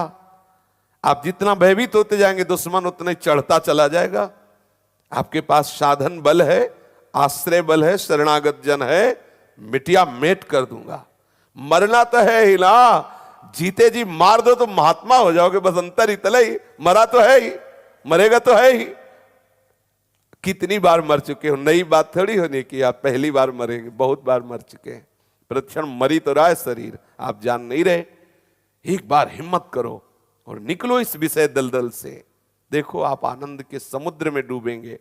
आप जितना भयभीत होते जाएंगे दुश्मन उतना चढ़ता चला जाएगा। आपके पास साधन बल है, आश्रय बल है, शरणागत जन है, मिटिया मेट कर दूंगा। मरना तो है ही ना, जीते जी मार दो तो महात्मा हो जाओगे, बस अंतर इतना ही। मरा तो है ही, मरेगा तो है ही। कितनी बार मर चुके हो, नई बात थोड़ी होने की आप पहली बार मरेंगे, बहुत बार मर चुके हैं। प्रतिक्षण मरी तो रहा है शरीर, आप जान नहीं रहे। एक बार हिम्मत करो और निकलो इस विषय दलदल से, देखो आप आनंद के समुद्र में डूबेंगे।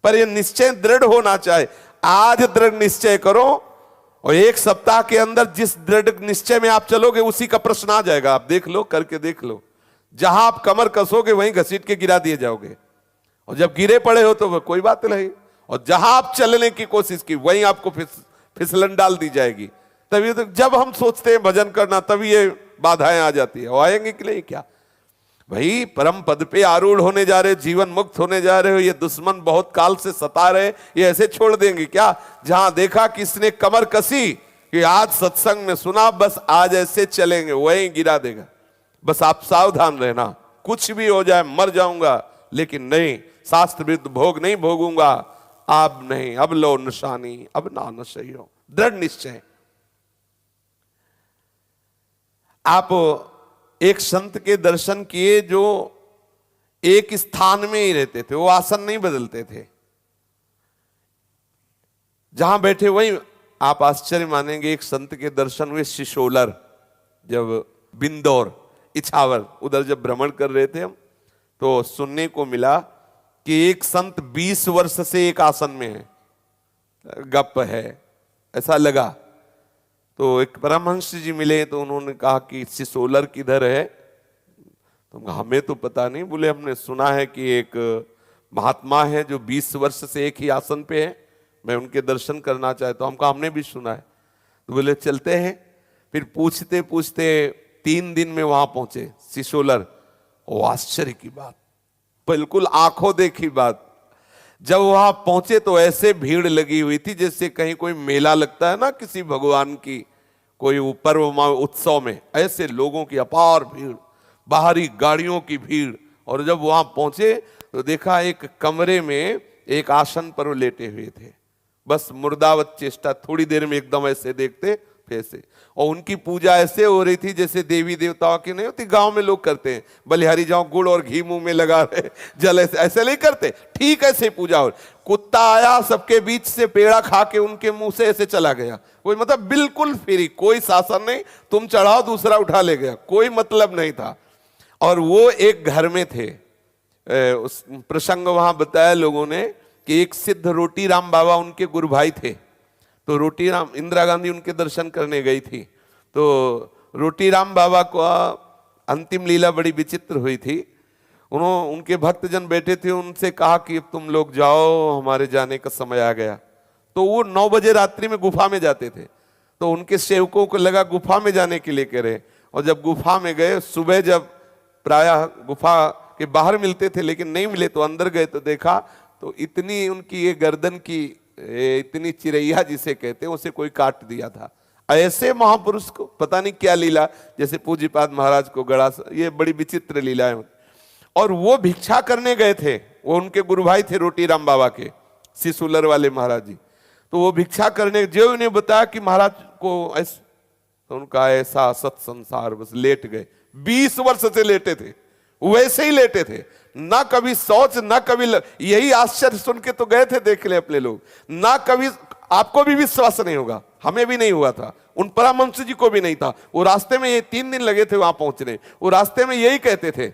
पर यह निश्चय दृढ़ होना चाहिए। आज दृढ़ निश्चय करो और एक सप्ताह के अंदर जिस दृढ़ निश्चय में आप चलोगे उसी का प्रश्न आ जाएगा। आप देख लो, करके देख लो, जहां आप कमर कसोगे वहीं घसीट के गिरा दिए जाओगे, और जब गिरे पड़े हो तो कोई बात नहीं, और जहां आप चलने की कोशिश की वहीं आपको फिसलन डाल दी जाएगी। तभी तो जब हम सोचते हैं भजन करना तभी ये बाधाएं आ जाती है। आएंगे कि नहीं क्या भाई? परम पद पे आरूढ़ होने जा रहे, जीवन मुक्त होने जा रहे हो, ये दुश्मन बहुत काल से सता रहे, ये ऐसे छोड़ देंगे क्या? जहां देखा किसने कमर कसी कि आज सत्संग में सुना, बस आज ऐसे चलेंगे, वहीं गिरा देगा। बस आप सावधान रहना, कुछ भी हो जाए, मर जाऊंगा लेकिन नहीं, शास्त्र विरुद्ध भोग नहीं भोगूंगा। अब नहीं, अब लो निशानी, अब ना नशई हो। दृढ़ निश्चय। आप एक संत के दर्शन किए जो एक स्थान में ही रहते थे, वो आसन नहीं बदलते थे, जहां बैठे वहीं। आप आश्चर्य मानेंगे, एक संत के दर्शन हुए शिशोलर, जब बिंदौर इछावर उधर जब भ्रमण कर रहे थे हम, तो सुनने को मिला कि एक संत 20 वर्ष से एक आसन में है। गप है, ऐसा लगा। तो एक परमहंस जी मिले तो उन्होंने कहा कि सिसोलर किधर है? तो हमें तो पता नहीं। बोले हमने सुना है कि एक महात्मा है जो 20 वर्ष से एक ही आसन पे है, मैं उनके दर्शन करना चाहता हूं। हमको हमने भी सुना है। तो बोले चलते हैं। फिर पूछते पूछते 3 दिन में वहां पहुंचे सिसोलर। वो आश्चर्य की बात, बिल्कुल आंखों देखी बात। जब वहां पहुंचे तो ऐसे भीड़ लगी हुई थी जैसे कहीं कोई मेला लगता है ना, किसी भगवान की कोई पर्व उत्सव में, ऐसे लोगों की अपार भीड़, बाहरी गाड़ियों की भीड़। और जब वहां पहुंचे तो देखा एक कमरे में एक आसन पर वो लेटे हुए थे, बस मुर्दावत चेष्टा, थोड़ी देर में एकदम ऐसे देखते फिर से। और उनकी पूजा ऐसे हो रही थी जैसे देवी देवताओं की नहीं होती, गांव में लोग करते हैं, बलिहारी जाओ गुड़ और घी मुंह में लगा रहे, जल ऐसे नहीं करते, ठीक ऐसे पूजा हो। कुत्ता आया सबके बीच से, पेड़ा खा के उनके मुंह से ऐसे चला गया। कोई मतलब बिल्कुल फ्री, कोई शासन नहीं, तुम चढ़ाओ दूसरा उठा ले गया, कोई मतलब नहीं था। और वो एक घर में थे। उस प्रसंग वहां बताया लोगों ने कि एक सिद्ध रोटी राम बाबा उनके गुरु भाई थे। तो रोटी राम, इंदिरा गांधी उनके दर्शन करने गई थी, तो रोटी राम बाबा को अंतिम लीला बड़ी विचित्र हुई थी। उनके भक्तजन बैठे थे, उनसे कहा कि तुम लोग जाओ, हमारे जाने का समय आ गया। तो वो 9 बजे रात्रि में गुफा में जाते थे। तो उनके सेवकों को लगा गुफा में जाने के लिए कह रहे, और जब गुफा में गए, सुबह जब प्रायः गुफा के बाहर मिलते थे लेकिन नहीं मिले, तो अंदर गए तो देखा तो इतनी उनकी ये गर्दन की इतनी चिरैया जिसे कहते हैं उसे कोई काट दिया था। ऐसे महापुरुष को पता नहीं क्या लीला, जैसे पूज्यपाद महाराज को गड़ा, ये बड़ी विचित्र लीलाएं होती। और वो भिक्षा करने गए थे, वो उनके गुरु भाई थे रोटी राम बाबा के, सिसुलर वाले महाराज जी। तो वो भिक्षा करने जो उन्हें बताया कि महाराज को ऐसा, तो उनका ऐसा सत संसार, बस लेट गए। 20 वर्ष से लेटे थे, वैसे ही लेटे थे, ना कभी शौच ना कभी यही आश्चर्य सुन के तो गए थे, देख ले अपने लोग, ना कभी, आपको भी विश्वास नहीं होगा, हमें भी नहीं हुआ था, उन परमहंस जी को भी नहीं था। वो रास्ते में ये 3 दिन लगे थे वहां पहुंचने, वो रास्ते में यही कहते थे,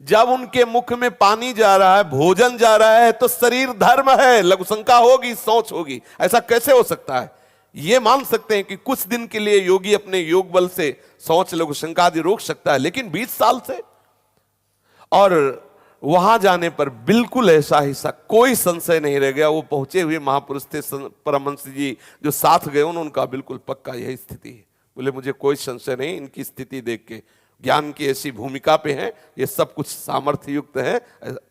जब उनके मुख में पानी जा रहा है, भोजन जा रहा है, तो शरीर धर्म है, लघु शंका होगी, शौच होगी, ऐसा कैसे हो सकता है? ये मान सकते हैं कि कुछ दिन के लिए योगी अपने योग बल से शौच लघु शंका आदि रोक सकता है, लेकिन 20 साल से, और वहां जाने पर बिल्कुल ऐसा ही सा कोई संशय नहीं रह गया। वो पहुंचे हुए महापुरुष थे परमहंस जी जो साथ गए, उनका बिल्कुल पक्का यही स्थिति है। बोले मुझे कोई संशय नहीं, इनकी स्थिति देख के, ज्ञान की ऐसी भूमिका पे है, ये सब कुछ सामर्थ्य युक्त है,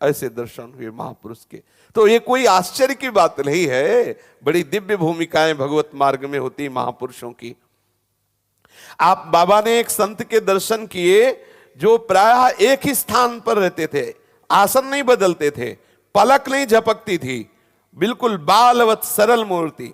ऐसे दर्शन हुए महापुरुष के। तो ये कोई आश्चर्य की बात नहीं है, बड़ी दिव्य भूमिकाएं भगवत मार्ग में होती महापुरुषों की। आप बाबा ने एक संत के दर्शन किए जो प्रायः एक ही स्थान पर रहते थे, आसन नहीं बदलते थे, पलक नहीं झपकती थी, बिल्कुल बालवत सरल मूर्ति।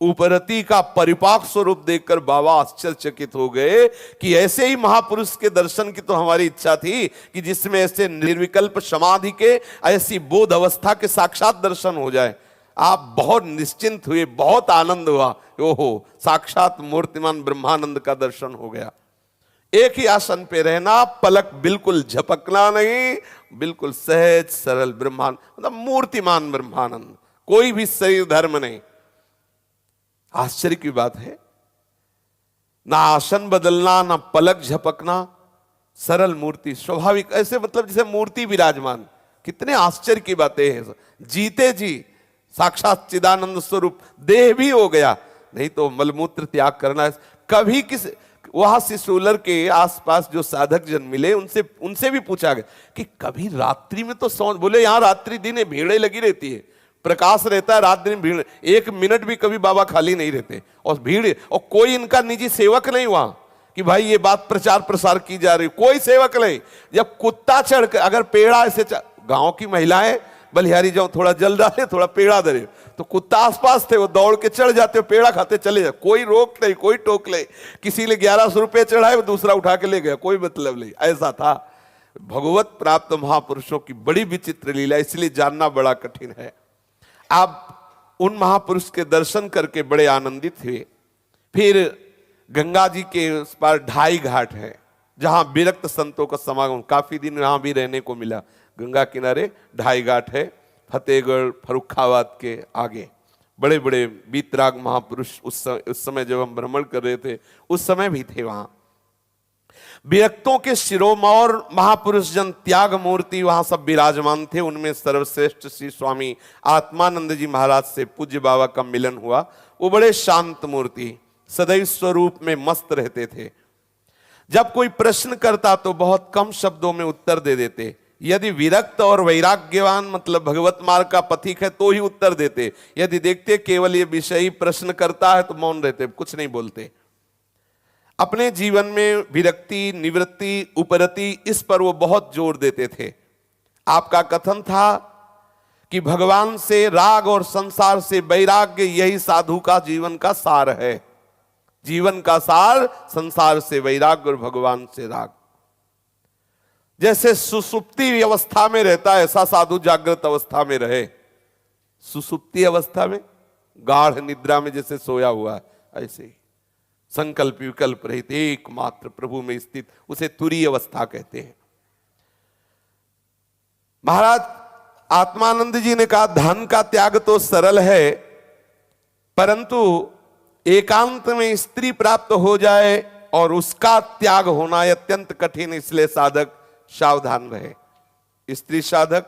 उपरति का परिपाक स्वरूप देखकर बाबा आश्चर्यचकित हो गए कि ऐसे ही महापुरुष के दर्शन की तो हमारी इच्छा थी कि जिसमें ऐसे निर्विकल्प समाधि के, ऐसी बोध अवस्था के साक्षात दर्शन हो जाए। आप बहुत निश्चिंत हुए, बहुत आनंद हुआ, ओहो साक्षात मूर्तिमान ब्रह्मानंद का दर्शन हो गया। एक ही आसन पे रहना, पलक बिल्कुल झपकना नहीं, बिल्कुल सहज सरल ब्रह्मानंद, मतलब मूर्तिमान ब्रह्मानंद, कोई भी शरीर धर्म नहीं। आश्चर्य की बात है, ना आसन बदलना, ना पलक झपकना, सरल मूर्ति, स्वाभाविक, ऐसे मतलब जैसे मूर्ति विराजमान। कितने आश्चर्य की बातें हैं। जीते जी साक्षात चिदानंद स्वरूप, देह भी हो गया, नहीं तो मलमूत्र त्याग करना। कभी किस वहां सिसोलर के आसपास जो साधक जन मिले, उनसे भी पूछा गया कि कभी रात्रि में तो सौ, बोले यहां रात्रि दिन भीड़ें लगी रहती है, प्रकाश रहता है, रात दिन भीड़, 1 मिनट भी कभी बाबा खाली नहीं रहते, और भीड़, और कोई इनका निजी सेवक नहीं वहां कि भाई ये बात प्रचार प्रसार की जा रही, कोई सेवक नहीं। जब कुत्ता चढ़ कर, अगर पेड़ा ऐसे, गांव की महिलाएं बलिहारी जाओ, थोड़ा जल डाले, थोड़ा पेड़ा दे, तो कुत्ता आसपास थे, वो दौड़ के चढ़ जाते, पेड़ा खाते चले जाते, कोई रोक नहीं, कोई टोक नहीं। किसी ने 1100 रुपये चढ़ाए, वो दूसरा उठा के ले गया, कोई मतलब नहीं, ऐसा था। भगवत प्राप्त महापुरुषों की बड़ी विचित्र लीला, इसलिए जानना बड़ा कठिन है। आप उन महापुरुष के दर्शन करके बड़े आनंदित हुए। फिर गंगा जी के उस पार 2.5 घाट है, जहां विरक्त संतों का समागम, काफी दिन वहां भी रहने को मिला। गंगा किनारे 2.5 घाट है, फतेहगढ़ फर्रुखाबाद के आगे। बड़े बड़े बीतराग महापुरुष उस समय जब हम भ्रमण कर रहे थे, उस समय भी थे वहां। विरक्तों के शिरोमौर महापुरुष जन त्याग मूर्ति वहां सब विराजमान थे। उनमें सर्वश्रेष्ठ श्री स्वामी आत्मानंद जी महाराज से पूज्य बाबा का मिलन हुआ। वो बड़े शांत मूर्ति, सदैव स्वरूप में मस्त रहते थे। जब कोई प्रश्न करता तो बहुत कम शब्दों में उत्तर दे देते। यदि विरक्त और वैराग्यवान, मतलब भगवत मार्ग का पथिक है, तो ही उत्तर देते। यदि देखते केवल ये विषयी प्रश्न करता है तो मौन रहते, कुछ नहीं बोलते। अपने जीवन में विरक्ति, निवृत्ति, उपरति, इस पर वो बहुत जोर देते थे। आपका कथन था कि भगवान से राग और संसार से वैराग्य, यही साधु का जीवन का सार है। जीवन का सार संसार से वैराग्य और भगवान से राग। जैसे सुसुप्ति अवस्था में रहता है, ऐसा साधु जागृत अवस्था में रहे। सुसुप्ति अवस्था में, गाढ़ निद्रा में जैसे सोया हुआ है, ऐसे ही संकल्प विकल्प रहित एकमात्र प्रभु में स्थित, उसे तुरीय अवस्था कहते हैं। महाराज आत्मानंद जी ने कहा, धन का त्याग तो सरल है, परंतु एकांत में स्त्री प्राप्त हो जाए और उसका त्याग होना अत्यंत कठिन, इसलिए साधक सावधान रहे। स्त्री साधक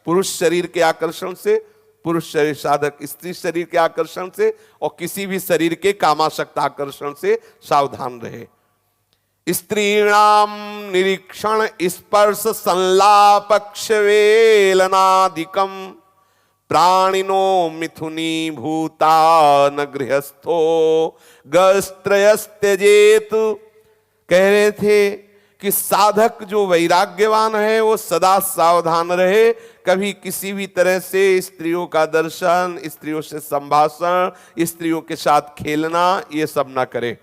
पुरुष शरीर के आकर्षण से, पुरुष शरीर साधक स्त्री शरीर के आकर्षण से, और किसी भी शरीर के कामासक्त आकर्षण से सावधान रहे। स्त्रीणाम निरीक्षण स्पर्श संलाप क्षवेलनादिकम प्राणिनो मिथुनी भूता न गृहस्थो गस्त्रयस्त्यजेत। कह रहे थे कि साधक जो वैराग्यवान है वो सदा सावधान रहे, कभी किसी भी तरह से स्त्रियों का दर्शन, स्त्रियों से संभाषण, स्त्रियों के साथ खेलना, ये सब ना करे।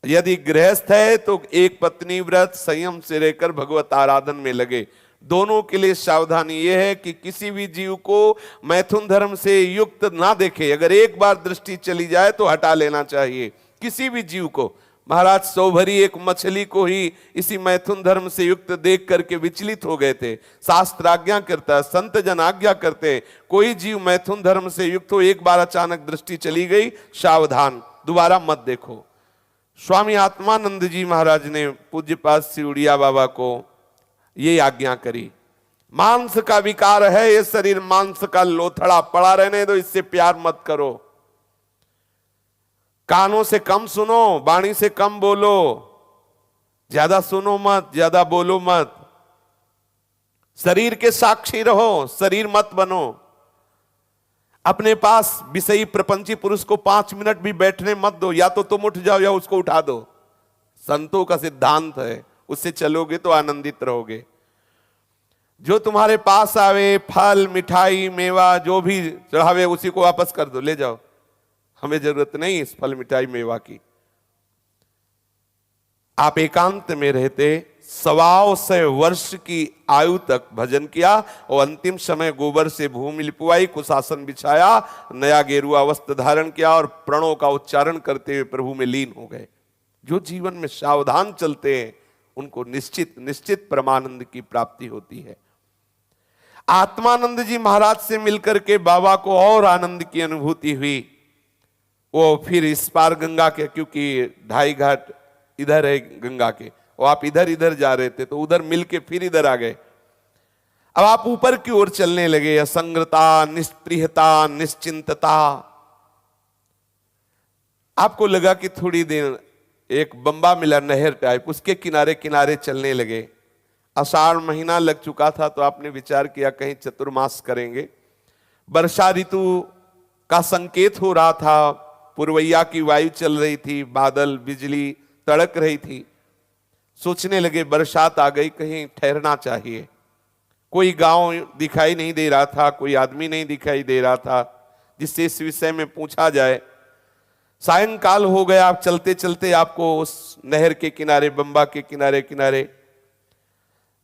यदि गृहस्थ है तो एक पत्नी व्रत संयम से रहकर भगवत आराधन में लगे। दोनों के लिए सावधानी यह है कि किसी भी जीव को मैथुन धर्म से युक्त ना देखे। अगर एक बार दृष्टि चली जाए तो हटा लेना चाहिए किसी भी जीव को। महाराज सौभरी एक मछली को ही इसी मैथुन धर्म से युक्त देख करके विचलित हो गए थे। शास्त्र आज्ञा करता है, संत जन आज्ञा करते, कोई जीव मैथुन धर्म से युक्त हो, एक बार अचानक दृष्टि चली गई, सावधान, दोबारा मत देखो। स्वामी आत्मानंद जी महाराज ने पूज्यपाद श्री उड़िया बाबा को ये आज्ञा करी। मांस का विकार है ये शरीर, मांस का लोथड़ा पड़ा रहने दो, इससे प्यार मत करो। कानों से कम सुनो, वाणी से कम बोलो, ज्यादा सुनो मत, ज्यादा बोलो मत। शरीर के साक्षी रहो, शरीर मत बनो। अपने पास विषयी प्रपंची पुरुष को 5 मिनट भी बैठने मत दो, या तो तुम उठ जाओ या उसको उठा दो। संतों का सिद्धांत है, उससे चलोगे तो आनंदित रहोगे। जो तुम्हारे पास आवे, फल, मिठाई, मेवा जो भी चढ़ावे, उसी को वापस कर दो, ले जाओ, हमें जरूरत नहीं इस फल, मिठाई, मेवा की। आप एकांत में रहते 125 वर्ष की आयु तक भजन किया और अंतिम समय गोबर से भूमि लिपवाई, कुशासन बिछाया, नया गेरुआ वस्त्र धारण किया और प्रणों का उच्चारण करते हुए प्रभु में लीन हो गए। जो जीवन में सावधान चलते हैं उनको निश्चित निश्चित परमानंद की प्राप्ति होती है। आत्मानंद जी महाराज से मिलकर के बाबा को और आनंद की अनुभूति हुई। वो फिर इस पार गंगा के, क्योंकि 2.5 घाट इधर है गंगा के, और आप इधर इधर जा रहे थे तो उधर मिलके फिर इधर आ गए। अब आप ऊपर की ओर चलने लगे। असंगता, निष्प्रियता, निश्चिंतता। आपको लगा कि थोड़ी देर एक बंबा मिला नहर टाइप, उसके किनारे किनारे चलने लगे। आषाढ़ महीना लग चुका था तो आपने विचार किया कहीं चतुर्मास करेंगे। वर्षा ऋतु का संकेत हो रहा था, पुरवैया की वायु चल रही थी, बादल, बिजली तड़क रही थी। सोचने लगे बरसात आ गई, कहीं ठहरना चाहिए। कोई गांव दिखाई नहीं दे रहा था, कोई आदमी नहीं दिखाई दे रहा था जिससे इस विषय में पूछा जाए। सायंकाल हो गया, आप चलते चलते आपको उस नहर के किनारे, बंबा के किनारे किनारे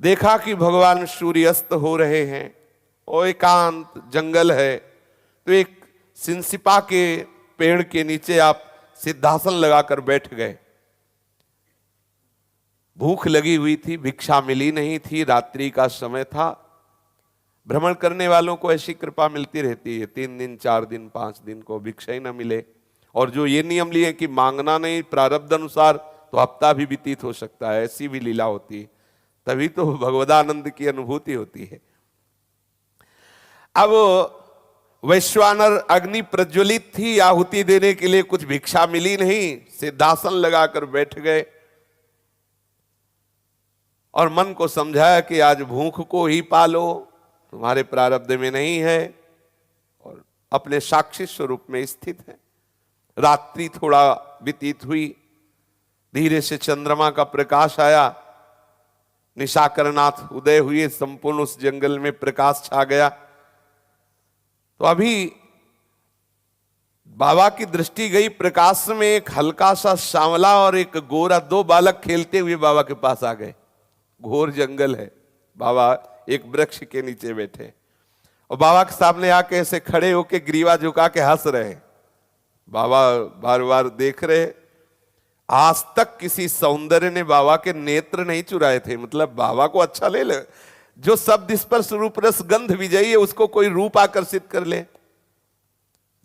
देखा कि भगवान सूर्यास्त हो रहे हैं और एकांत जंगल है। तो एक सिंसिपा के पेड़ के नीचे आप सिद्धासन लगाकर बैठ गए। भूख लगी हुई थी, भिक्षा मिली नहीं थी, रात्रि का समय था। भ्रमण करने वालों को ऐसी कृपा मिलती रहती है, 3 दिन 4 दिन 5 दिन को भिक्षा ही न मिले। और जो ये नियम लिए कि मांगना नहीं, प्रारब्ध अनुसार, तो हफ्ता भी व्यतीत हो सकता है। ऐसी भी लीला होती है, तभी तो भगवदानंद की अनुभूति होती है। अब वैश्वानर अग्नि प्रज्वलित थी, आहुति देने के लिए कुछ भिक्षा मिली नहीं, सिद्धासन लगाकर बैठ गए और मन को समझाया कि आज भूख को ही पालो, तुम्हारे प्रारब्ध में नहीं है, और अपने साक्षी स्वरूप में स्थित है। रात्रि थोड़ा व्यतीत हुई, धीरे से चंद्रमा का प्रकाश आया, निशाकरनाथ उदय हुए, संपूर्ण उस जंगल में प्रकाश छा गया। तो अभी बाबा की दृष्टि गई, प्रकाश में एक हल्का सा सांवला और एक गोरा, 2 बालक खेलते हुए बाबा के पास आ गए। घोर जंगल है, बाबा एक वृक्ष के नीचे बैठे और बाबा के सामने आके ऐसे खड़े होके ग्रीवा झुका के हंस रहे। बाबा बार बार देख रहे। आज तक किसी सौंदर्य ने बाबा के नेत्र नहीं चुराए थे। मतलब बाबा को अच्छा ले ले, जो शब्द स्पर्श रूप रस गंध विजयी है उसको कोई रूप आकर्षित कर ले।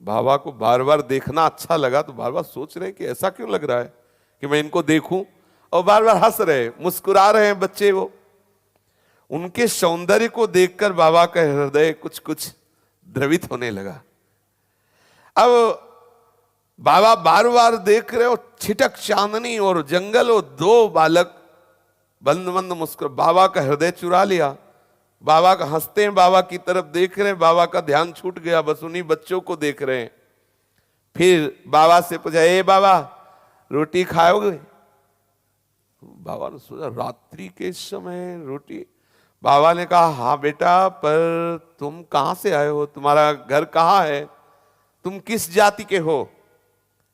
बाबा को बार बार देखना अच्छा लगा तो बार बार सोच रहे कि ऐसा क्यों लग रहा है कि मैं इनको देखूं, और बार बार हंस रहे, मुस्कुरा रहे हैं बच्चे। वो उनके सौंदर्य को देखकर बाबा का हृदय कुछ कुछ द्रवित होने लगा। अब बाबा बार बार देख रहे हो, छिटक चांदनी और जंगल और 2 बालक बंद बंद मुस्कुरा, बाबा का हृदय चुरा लिया। बाबा का हंसते हैं, बाबा की तरफ देख रहे हैं, बाबा का ध्यान छूट गया, बस उन्हीं बच्चों को देख रहे हैं। फिर बाबा से पूछा, ए बाबा रोटी खाओगे? बाबा ने सोचा रात्रि के समय रोटी। बाबा ने कहा हाँ बेटा, पर तुम कहां से आए हो, तुम्हारा घर कहाँ है, तुम किस जाति के हो?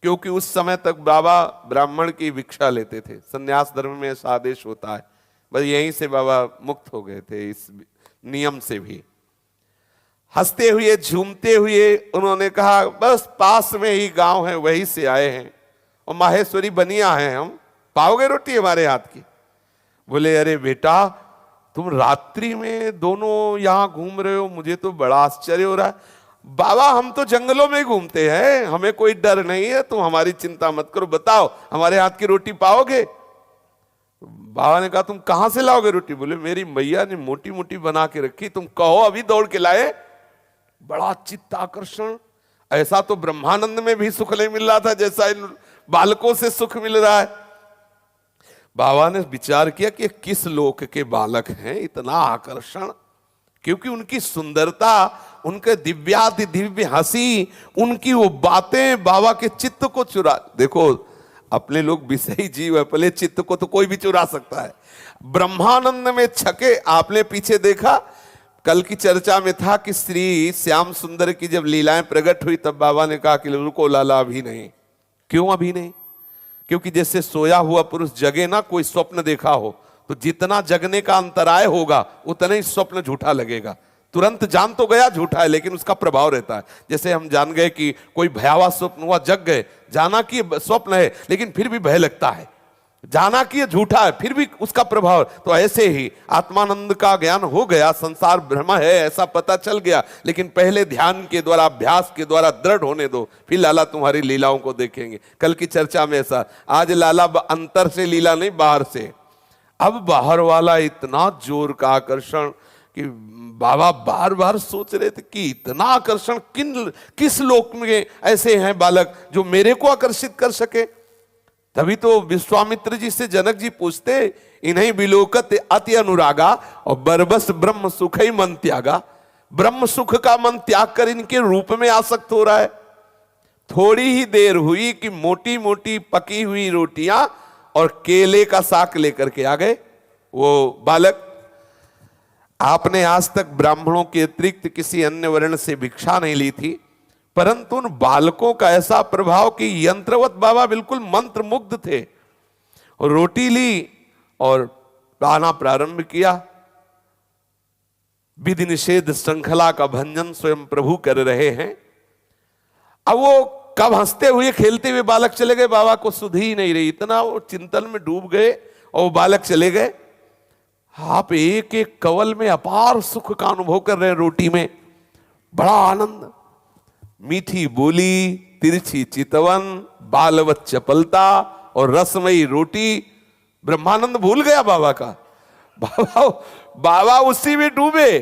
क्योंकि उस समय तक बाबा ब्राह्मण की भिक्षा लेते थे, संन्यास धर्म में ऐसा आदेश होता है। बस यहीं से बाबा मुक्त हो गए थे इस नियम से भी। हंसते हुए झूमते हुए उन्होंने कहा बस पास में ही गांव है, वहीं से आए हैं और माहेश्वरी बनिया हैं हम, पाओगे रोटी हमारे हाथ की? बोले अरे बेटा, तुम रात्रि में दोनों यहां घूम रहे हो, मुझे तो बड़ा आश्चर्य हो रहा है। बाबा हम तो जंगलों में घूमते हैं, हमें कोई डर नहीं है, तुम हमारी चिंता मत करो, बताओ हमारे हाथ की रोटी पाओगे? बाबा ने कहा तुम कहां से लाओगे रोटी? बोले मेरी मैया ने मोटी मोटी बना के रखी, तुम कहो अभी दौड़ के लाए। बड़ा चित्त आकर्षण, ऐसा तो ब्रह्मानंद में भी सुख नहीं मिल रहा था जैसा इन बालकों से सुख मिल रहा है। बाबा ने विचार किया कि किस लोक के बालक हैं, इतना आकर्षण, क्योंकि उनकी सुंदरता, उनके दिव्याति दिव्य हंसी, उनकी वो बातें बाबा के चित्त को चुरा। देखो अपने लोग विषयी जीव, अपने चित्त को तो कोई भी चुरा सकता है, ब्रह्मानंद में छके। आपने पीछे देखा, कल की चर्चा में था कि श्री श्याम सुंदर की जब लीलाएं प्रकट हुई तब बाबा ने कहा कि रुको लाला अभी नहीं। क्यों अभी नहीं? क्योंकि जैसे सोया हुआ पुरुष जगे ना, कोई स्वप्न देखा हो तो जितना जगने का अंतराय होगा उतना ही स्वप्न झूठा लगेगा। तुरंत जान तो गया झूठा है, लेकिन उसका प्रभाव रहता है। जैसे हम जान गए कि कोई भयावह स्वप्न हुआ, जग गए, जाना कि स्वप्न है लेकिन फिर भी भय लगता है, जाना कि ये झूठा है फिर भी उसका प्रभाव। तो ऐसे ही आत्मानंद का ज्ञान हो गया, संसार ब्रह्म है ऐसा पता चल गया, लेकिन पहले ध्यान के द्वारा, अभ्यास के द्वारा दृढ़ होने दो, फिर लाला तुम्हारी लीलाओं को देखेंगे। कल की चर्चा में ऐसा, आज लाला अंतर से लीला नहीं, बाहर से। अब बाहर वाला इतना जोर का आकर्षण कि बाबा बार बार सोच रहे थे कि इतना आकर्षण किस लोक में ऐसे हैं बालक जो मेरे को आकर्षित कर सके। तभी तो विश्वामित्र जी से जनक जी पूछते, इन्हीं विलोकत अति अनुरागा और बरबस ब्रह्म सुख ही मन त्यागा। ब्रह्म सुख का मन त्याग कर इनके रूप में आसक्त हो रहा है। थोड़ी ही देर हुई कि मोटी मोटी पकी हुई रोटियां और केले का साक लेकर के आ गए वो बालक। आपने आज तक ब्राह्मणों के अतिरिक्त किसी अन्य वर्ण से भिक्षा नहीं ली थी, परंतु उन बालकों का ऐसा प्रभाव कि यंत्रवत बाबा बिल्कुल मंत्र मुग्ध थे। और रोटी ली और गाना प्रारंभ किया। विधि निषेध श्रृंखला का भंजन स्वयं प्रभु कर रहे हैं। अब वो कब हंसते हुए खेलते हुए बालक चले गए, बाबा को सुध ही नहीं रही, इतना वो चिंतन में डूब गए और वो बालक चले गए। आप एक एक कवल में अपार सुख का अनुभव कर रहे हैं, रोटी में बड़ा आनंद, मीठी बोली, तिरछी चितवन, बालवत चपलता और रसमयी रोटी। ब्रह्मानंद भूल गया बाबा का। बाबा उसी में डूबे।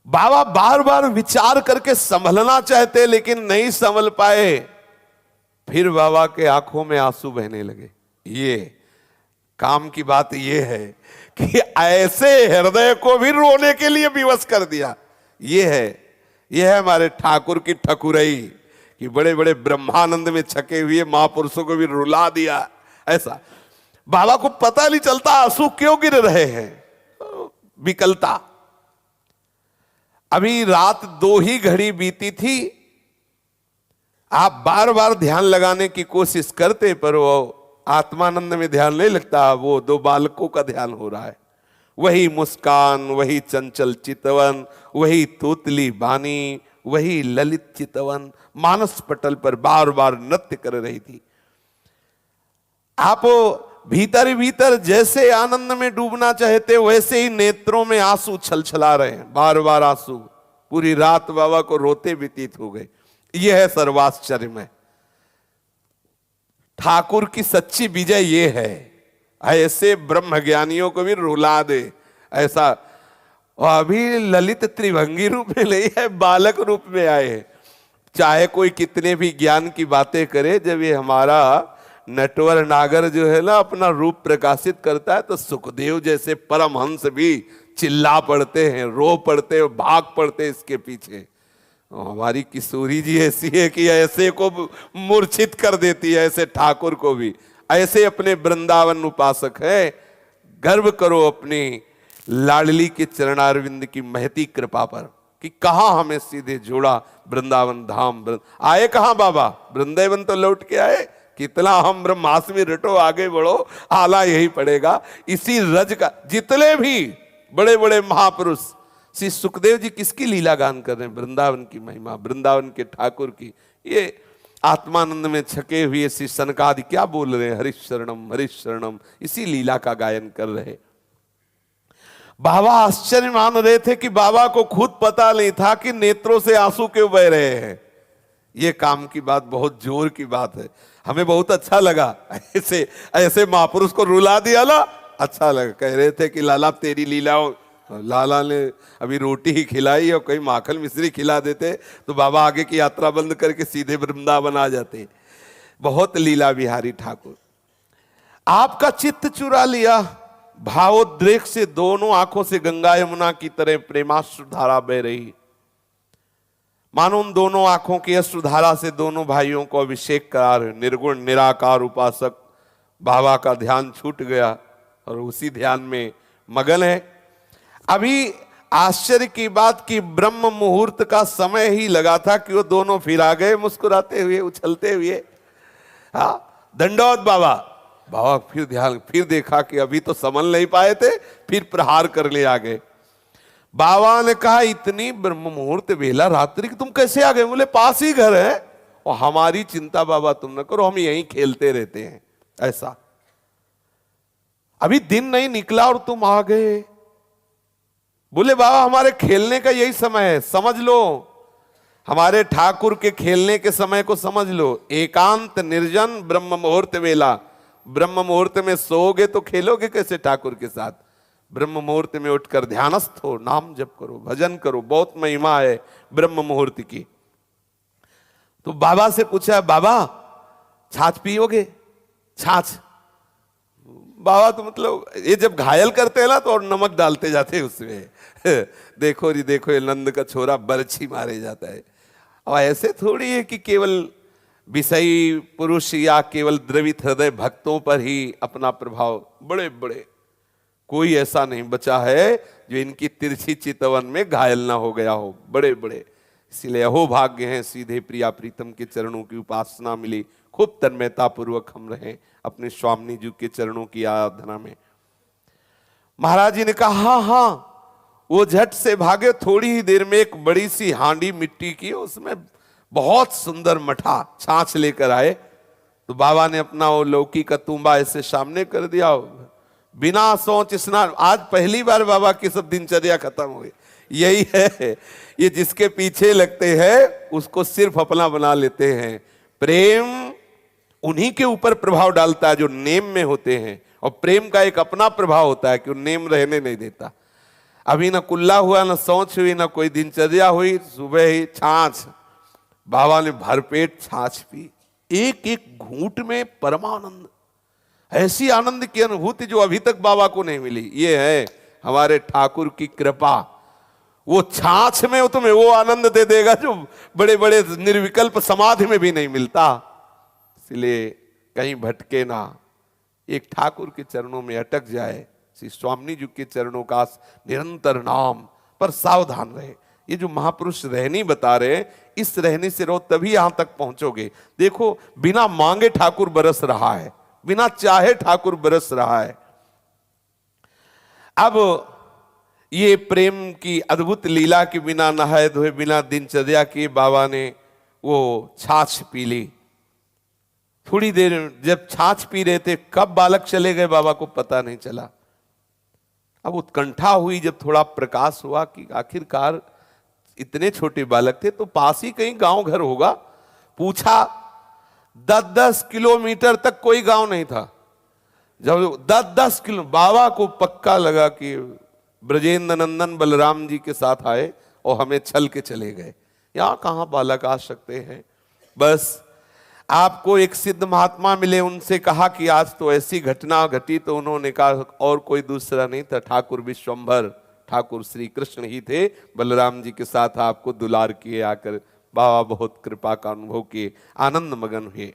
बाबा बार बार विचार करके संभलना चाहते लेकिन नहीं संभल पाए। फिर बाबा के आंखों में आंसू बहने लगे। ये काम की बात ये है कि ऐसे हृदय को भी रोने के लिए विवश कर दिया। ये है हमारे ठाकुर की ठकुरई कि बड़े बड़े ब्रह्मानंद में छके हुए महापुरुषों को भी रुला दिया। ऐसा बाबा को पता नहीं चलता आंसू क्यों गिर रहे हैं, विकलता। अभी रात 2 ही घड़ी बीती थी। आप बार बार ध्यान लगाने की कोशिश करते पर वो आत्मानंद में ध्यान नहीं लगता, वो 2 बालकों का ध्यान हो रहा है। वही मुस्कान, वही चंचल चितवन, वही तोतली बानी, वही ललित चितवन मानस पटल पर बार बार नृत्य कर रही थी। आप भीतर ही भीतर जैसे आनंद में डूबना चाहते वैसे ही नेत्रों में आंसू छलछला रहे हैं, बार बार आंसू। पूरी रात बाबा को रोते व्यतीत हो गए। यह है सर्वाश्चर्यमय। ठाकुर की सच्ची विजय ये है, ऐसे ब्रह्म ज्ञानियों को भी रुला दे ऐसा। और अभी ललित त्रिभंगी रूप में नहीं है, बालक रूप में आए हैं। चाहे कोई कितने भी ज्ञान की बातें करे, जब ये हमारा नटवर नागर जो है ना अपना रूप प्रकाशित करता है तो सुखदेव जैसे परमहंस भी चिल्ला पड़ते हैं, रो पड़ते हैं, भाग पड़ते हैं इसके पीछे। हमारी किशोरी जी ऐसी है कि ऐसे को मूर्छित कर देती है, ऐसे ठाकुर को भी। ऐसे अपने वृंदावन उपासक है। गर्व करो अपने लाडली के चरणारविंद की महती कृपा पर कि कहां हमें सीधे जोड़ा वृंदावन धाम। आए कहां बाबा, वृंदावन तो लौट के आए। कितना हम ब्रह्मास्मि रटो, आगे बढ़ो, आला यही पड़ेगा। इसी रज का जितने भी बड़े बड़े महापुरुष, श्री सुखदेव जी किसकी लीला गान कर रहे हैं? वृंदावन की महिमा, वृंदावन के ठाकुर की। ये आत्मानंद में छके हुए श्री सनकादि क्या बोल रहे हैं? हरिशरणम हरिशरणम, इसी लीला का गायन कर रहे। बाबा आश्चर्य मान रहे थे कि बाबा को खुद पता नहीं था कि नेत्रों से आंसू क्यों बह रहे हैं। ये काम की बात बहुत जोर की बात है। हमें बहुत अच्छा लगा, ऐसे ऐसे महापुरुष को रुला दिया ना, अच्छा लगा। कह रहे थे कि लाला तेरी लीलाओं, लाला ने अभी रोटी ही खिलाई और कहीं माखन मिश्री खिला देते तो बाबा आगे की यात्रा बंद करके सीधे वृंदावन आ जाते। बहुत लीला बिहारी ठाकुर। आपका चित्त चुरा लिया, भावोद्रेक से दोनों आंखों से गंगा यमुना की तरह प्रेमाश्रु धारा बह रही। मानो उन दोनों आंखों की अश्रुधारा से दोनों भाइयों को अभिषेक करा रहे। निर्गुण निराकार उपासक बाबा का ध्यान छूट गया और उसी ध्यान में मगन है। अभी आश्चर्य की बात कि ब्रह्म मुहूर्त का समय ही लगा था कि वो दोनों फिर आ गए मुस्कुराते हुए, उछलते हुए। हाँ, दंडौत बाबा। बाबा फिर ध्यान, फिर देखा कि अभी तो संभल नहीं पाए थे, फिर प्रहार कर ले आ गए। बाबा ने कहा इतनी ब्रह्म मुहूर्त बेला रात्रि की तुम कैसे आ गए? बोले पास ही घर है और हमारी चिंता बाबा तुम न करो, हम यहीं खेलते रहते हैं। ऐसा अभी दिन नहीं निकला और तुम आ गए। बोले बाबा हमारे खेलने का यही समय है, समझ लो, हमारे ठाकुर के खेलने के समय को समझ लो। एकांत निर्जन ब्रह्म मुहूर्त वेला। ब्रह्म मुहूर्त में सोओगे तो खेलोगे कैसे ठाकुर के साथ? ब्रह्म मुहूर्त में उठकर ध्यानस्थ हो, नाम जप करो, भजन करो। बहुत महिमा है ब्रह्म मुहूर्त की। तो बाबा से पूछा, बाबा छाछ पियोगे? छाछ? बाबा तो मतलब ये जब घायल करते हैं ना तो और नमक डालते जाते हैं उसमें। देखो जी देखो, ये नंद का छोरा बरछी मारे जाता है। और ऐसे थोड़ी है कि केवल विषयी पुरुष या केवल द्रवित हृदय भक्तों पर ही अपना प्रभाव। बड़े बड़े कोई ऐसा नहीं बचा है जो इनकी तिरछी चितवन में घायल ना हो गया हो। बड़े बड़े, इसीलिए अहो भाग्य हैं सीधे प्रिया प्रीतम के चरणों की उपासना मिली। खूब तन्मयता पूर्वक हम रहे अपने स्वामी जी के चरणों की आराधना में। महाराज जी ने कहा हाँ हाँ। वो झट से भागे। थोड़ी ही देर में एक बड़ी सी हांडी मिट्टी की, उसमें बहुत सुंदर मठा छाछ लेकर आए। तो बाबा ने अपना वो लौकी का तुम्बा ऐसे सामने कर दिया, बिना सोच स्नान। आज पहली बार बाबा की सब दिनचर्या खत्म हुई। यही है, ये जिसके पीछे लगते हैं उसको सिर्फ अपना बना लेते हैं। प्रेम उन्हीं के ऊपर प्रभाव डालता है जो नेम में होते हैं, और प्रेम का एक अपना प्रभाव होता है कि वो नेम रहने नहीं देता। अभी ना कुल्ला हुआ, ना सोच हुई, ना कोई दिनचर्या हुई, सुबह ही छाछ। बाबा ने भरपेट छाछ पी। एक एक घूंट में परमानंद, ऐसी आनंद की अनुभूति जो अभी तक बाबा को नहीं मिली। ये है हमारे ठाकुर की कृपा। वो छाछ में तुम्हें वो आनंद दे देगा जो बड़े बड़े निर्विकल्प समाधि में भी नहीं मिलता। इसलिए कहीं भटके ना, एक ठाकुर के चरणों में अटक जाए। श्री स्वामी जी के चरणों का निरंतर नाम, पर सावधान रहे। ये जो महापुरुष रहनी बता रहे हैं, इस रहने से रहो तभी यहां तक पहुंचोगे। देखो बिना मांगे ठाकुर बरस रहा है, बिना चाहे ठाकुर बरस रहा है। अब ये प्रेम की अद्भुत लीला के बिना नहाए धोए, बिना दिनचर्या के बाबा ने वो छाछ पी ली। थोड़ी देर जब छाछ पी रहे थे, कब बालक चले गए बाबा को पता नहीं चला। अब उत्कंठा हुई जब थोड़ा प्रकाश हुआ कि आखिरकार इतने छोटे बालक थे, तो पास ही कहीं गांव घर होगा। पूछा, 10-10 किलोमीटर तक कोई गांव नहीं था। जब 10-10 किलो, बाबा को पक्का लगा कि ब्रजेंद्र नंदन बलराम जी के साथ आए और हमें छल के चले गए। यहां कहां बालक आ सकते हैं। बस आपको एक सिद्ध महात्मा मिले, उनसे कहा कि आज तो ऐसी घटना घटी, तो उन्होंने कहा और कोई दूसरा नहीं था, ठाकुर विश्वंभर, ठाकुर श्री कृष्ण ही थे। बलराम जी के साथ आपको दुलार किए आकर बाबा बहुत कृपा का अनुभव किए, आनंद मगन हुए।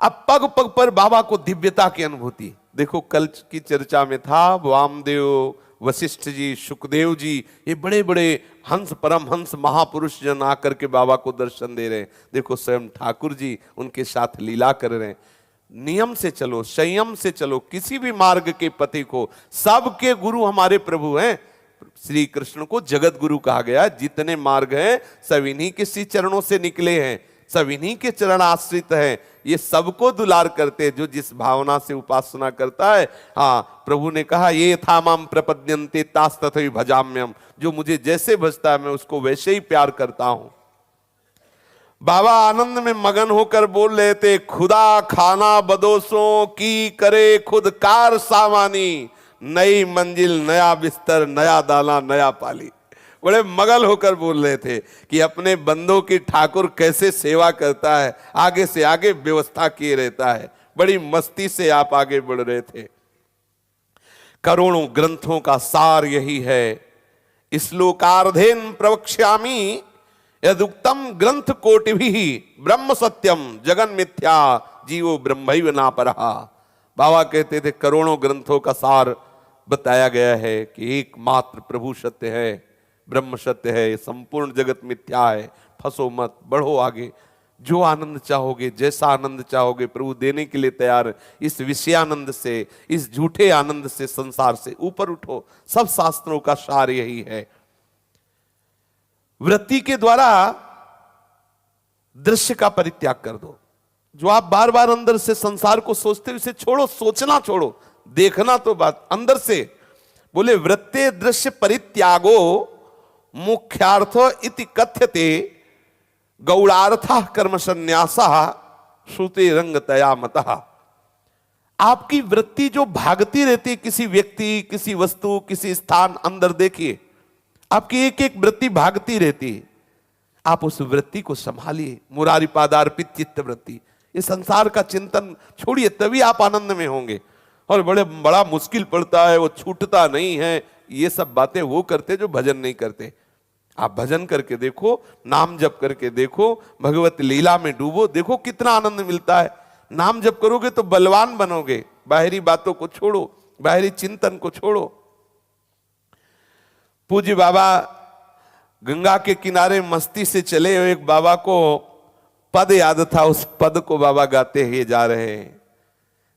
अब पग पग पर बाबा को दिव्यता की अनुभूति। देखो कल की चर्चा में था वामदेव, वशिष्ठ जी, सुखदेव जी, ये बड़े बड़े हंस, परम हंस महापुरुष जन आकर के बाबा को दर्शन दे रहे हैं। देखो स्वयं ठाकुर जी उनके साथ लीला कर रहे हैं। नियम से चलो, संयम से चलो, किसी भी मार्ग के पथिक को, सबके गुरु हमारे प्रभु हैं। श्री कृष्ण को जगत गुरु कहा गया। जितने मार्ग हैं सब इन्हीं के श्री चरणों से निकले हैं, सब इन्हीं के चरण आश्रित हैं। ये सबको दुलार करते, जो जिस भावना से उपासना करता है। हाँ, प्रभु ने कहा ये था माम प्रपद्यन्ते तास तथैव भजाम्यहम्, जो मुझे जैसे भजता है मैं उसको वैसे ही प्यार करता हूं। बाबा आनंद में मगन होकर बोल रहे थे, खुदा खाना बदोसों की करे खुद कार सामानी, नई मंजिल नया बिस्तर नया दाना नया पाली। बड़े मगन होकर बोल रहे थे कि अपने बंदों की ठाकुर कैसे सेवा करता है, आगे से आगे व्यवस्था किए रहता है। बड़ी मस्ती से आप आगे बढ़ रहे थे। करोड़ों ग्रंथों का सार यही है। श्लोकार्धेन प्रवक्ष्यामि यदुक्तम ग्रंथ कोटिभिः ब्रह्म सत्यम जगन मिथ्या जीवो ब्रह्मैव नापरः। बाबा कहते थे करोड़ों ग्रंथों का सार बताया गया है कि एकमात्र प्रभु सत्य है, ब्रह्म सत्य है, संपूर्ण जगत मिथ्या है। फंसो मत, बढ़ो आगे। जो आनंद चाहोगे, जैसा आनंद चाहोगे, प्रभु देने के लिए तैयार है। इस विषयानंद से, इस झूठे आनंद से, संसार से ऊपर उठो। सब शास्त्रों का सार यही है। वृत्ति के द्वारा दृश्य का परित्याग कर दो। जो आप बार बार अंदर से संसार को सोचते हो, इसे छोड़ो, सोचना छोड़ो, देखना तो बात अंदर से। बोले वृत्ते दृश्य परित्यागो मुख्यार्थ इति कथ्यते गौड़ार्थः कर्म संन्यासः श्रुते रंगतया मतः। आपकी वृत्ति जो भागती रहती है किसी व्यक्ति, किसी वस्तु, किसी स्थान, अंदर देखिए आपकी एक एक वृत्ति भागती रहती है। आप उस वृत्ति को संभालिए। मुरारी पादार्पित चित्त वृत्ति। ये संसार का चिंतन छोड़िए, तभी आप आनंद में होंगे। और बड़ा मुश्किल पड़ता है, वो छूटता नहीं है, ये सब बातें वो करते जो भजन नहीं करते। आप भजन करके देखो, नाम जप करके देखो, भगवत लीला में डूबो, देखो कितना आनंद मिलता है। नाम जप करोगे तो बलवान बनोगे। बाहरी बातों को छोड़ो, बाहरी चिंतन को छोड़ो। पूज्य बाबा गंगा के किनारे मस्ती से चले हुए, एक बाबा को पद याद था, उस पद को बाबा गाते हुए जा रहे हैं।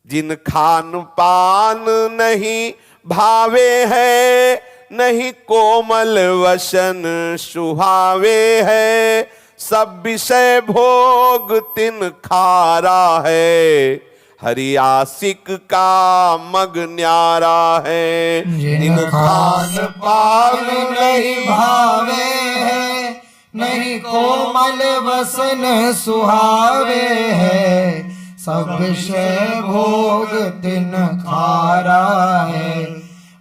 जिन खान पान नहीं भावे है, नहीं कोमल वसन सुहावे है, सब विषय भोग तिन खारा है, हरि आशिक का मग न्यारा है। जिन खान पान नहीं भावे है, नहीं कोमल वसन सुहावे है, सब विषय भोग तिन खारा है,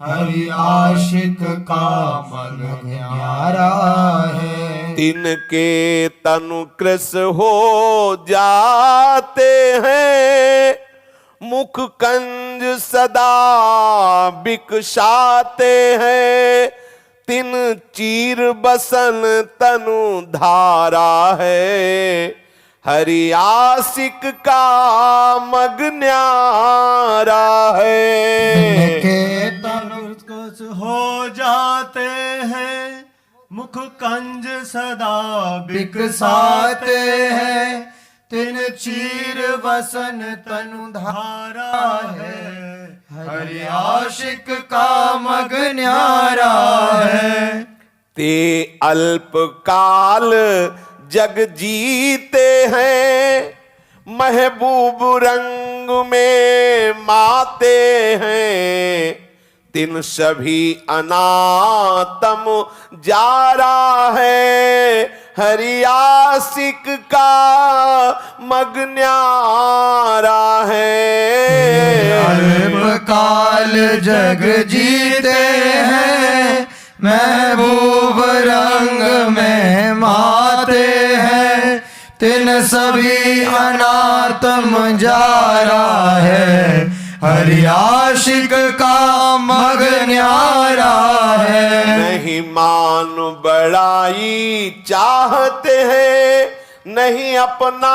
हरि आशिक का मन न्यारा है। तिनके तनु कृश हो जाते हैं, मुख कंज सदा बिकसाते हैं, तिन चीर बसन तनु धारा है, हरि आशिक का मग न्यारा है। तिनके तनु कुछ हो जाते हैं, मुख कंज सदा बिकसाते हैं, तिन चीर वसन तनु धारा है, हरि आशिक का मग न्यारा है। ते अल्प काल जग जीते हैं, महबूब रंग में माते हैं, तिन सभी अनातम जारा है, हरि आशिक का मग न्यारा है। अल्प काल जग जीते हैं, महबूब रंग में माते हैं, तिन सभी अनातम जारा है, हरि आशिक का मग न्यारा है। नहीं मान बड़ाई चाहते हैं, नहीं अपना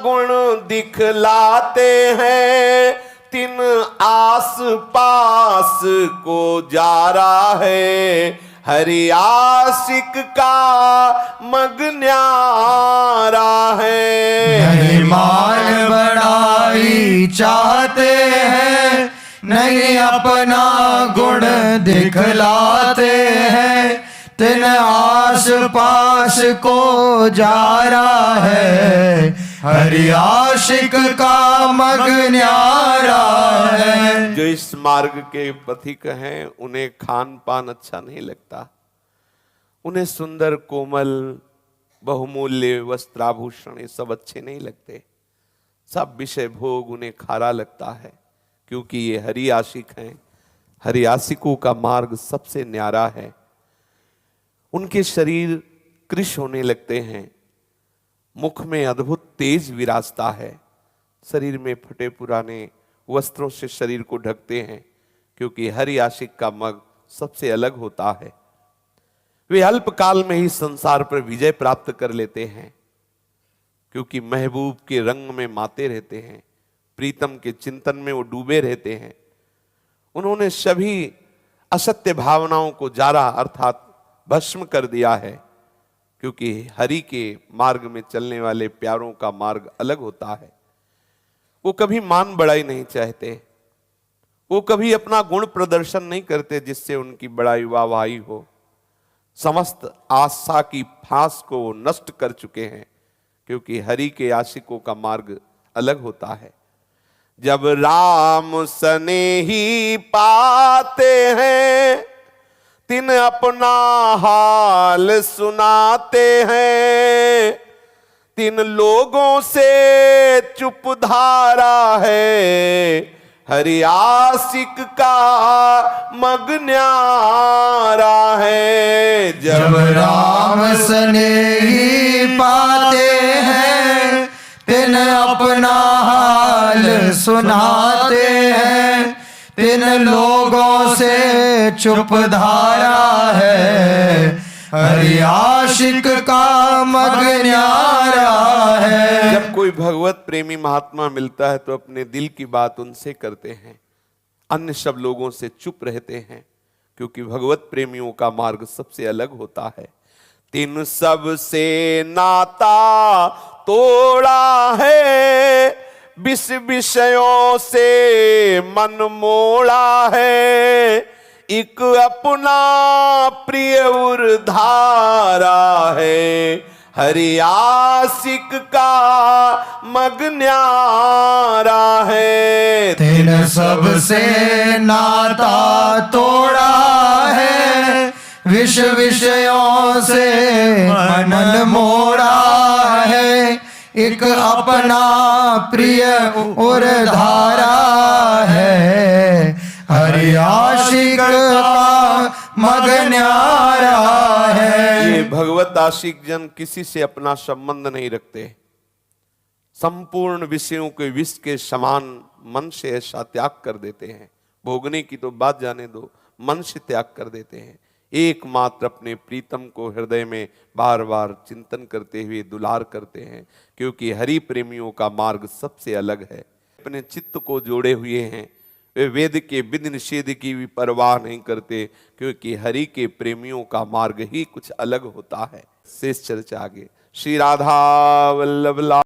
गुण दिखलाते हैं, तिन आस पास को जा रहा है, हरि आशिक का मग न्यारा है। नहीं मान बड़ाई चाहते हैं, नहीं अपना गुण दिखलाते हैं, तिन आस पास को जा रहा है, हरि आशिक का मग न्यारा है। जो इस मार्ग के पथिक हैं उन्हें खान पान अच्छा नहीं लगता, उन्हें सुंदर कोमल बहुमूल्य वस्त्राभूषण ये सब अच्छे नहीं लगते, सब विषय भोग उन्हें खारा लगता है, क्योंकि ये हरि आशिक हैं। हरि आशिकों का मार्ग सबसे न्यारा है। उनके शरीर कृश होने लगते हैं, मुख में अद्भुत तेज विराजता है, शरीर में फटे पुराने वस्त्रों से शरीर को ढकते हैं, क्योंकि हरि आशिक का मग सबसे अलग होता है। वे अल्पकाल में ही संसार पर विजय प्राप्त कर लेते हैं, क्योंकि महबूब के रंग में माते रहते हैं, प्रीतम के चिंतन में वो डूबे रहते हैं। उन्होंने सभी असत्य भावनाओं को जारा अर्थात भस्म कर दिया है, क्योंकि हरि के मार्ग में चलने वाले प्यारों का मार्ग अलग होता है। वो कभी मान बढ़ाई नहीं चाहते, वो कभी अपना गुण प्रदर्शन नहीं करते जिससे उनकी बड़ाई वाहवाही हो। समस्त आशा की फांस को वो नष्ट कर चुके हैं, क्योंकि हरि के आशिकों का मार्ग अलग होता है। जब राम स्नेही पाते हैं, तिन अपना हाल सुनाते हैं, तिन लोगों से चुप धारा है, हरि आशिक का मग न्यारा है। जब राम स्नेही पाते हैं, तिन अपना हाल सुनाते हैं, तिन लोगों से चुप धारा है, हरि आशिक का मग न्यारा है। जब कोई भगवत प्रेमी महात्मा मिलता है तो अपने दिल की बात उनसे करते हैं, अन्य सब लोगों से चुप रहते हैं, क्योंकि भगवत प्रेमियों का मार्ग सबसे अलग होता है। तिन सब से नाता तोड़ा है, विष विषयों से मन मोड़ा है, एक अपना प्रिय उर्धारा है, हरि आशिक का मग न्यारा है। तिन सबसे नाता तोड़ा है, विष विषयों से मन मोड़ा है, एक अपना प्रिय उर्धारा है, हरि आशिक का मग न्यारा है। ये भगवत आशिक जन किसी से अपना संबंध नहीं रखते, संपूर्ण विषयों के विष के समान मन से ऐसा त्याग कर देते हैं। भोगने की तो बात जाने दो, मन से त्याग कर देते हैं। एकमात्र अपने प्रीतम को हृदय में बार बार चिंतन करते हुए दुलार करते हैं, क्योंकि हरि प्रेमियों का मार्ग सबसे अलग है। अपने चित्त को जोड़े हुए हैं, वे वेद के विधि निषेध की भी परवाह नहीं करते, क्योंकि हरि के प्रेमियों का मार्ग ही कुछ अलग होता है। शेष चर्चा आगे। श्री राधा वल्लभ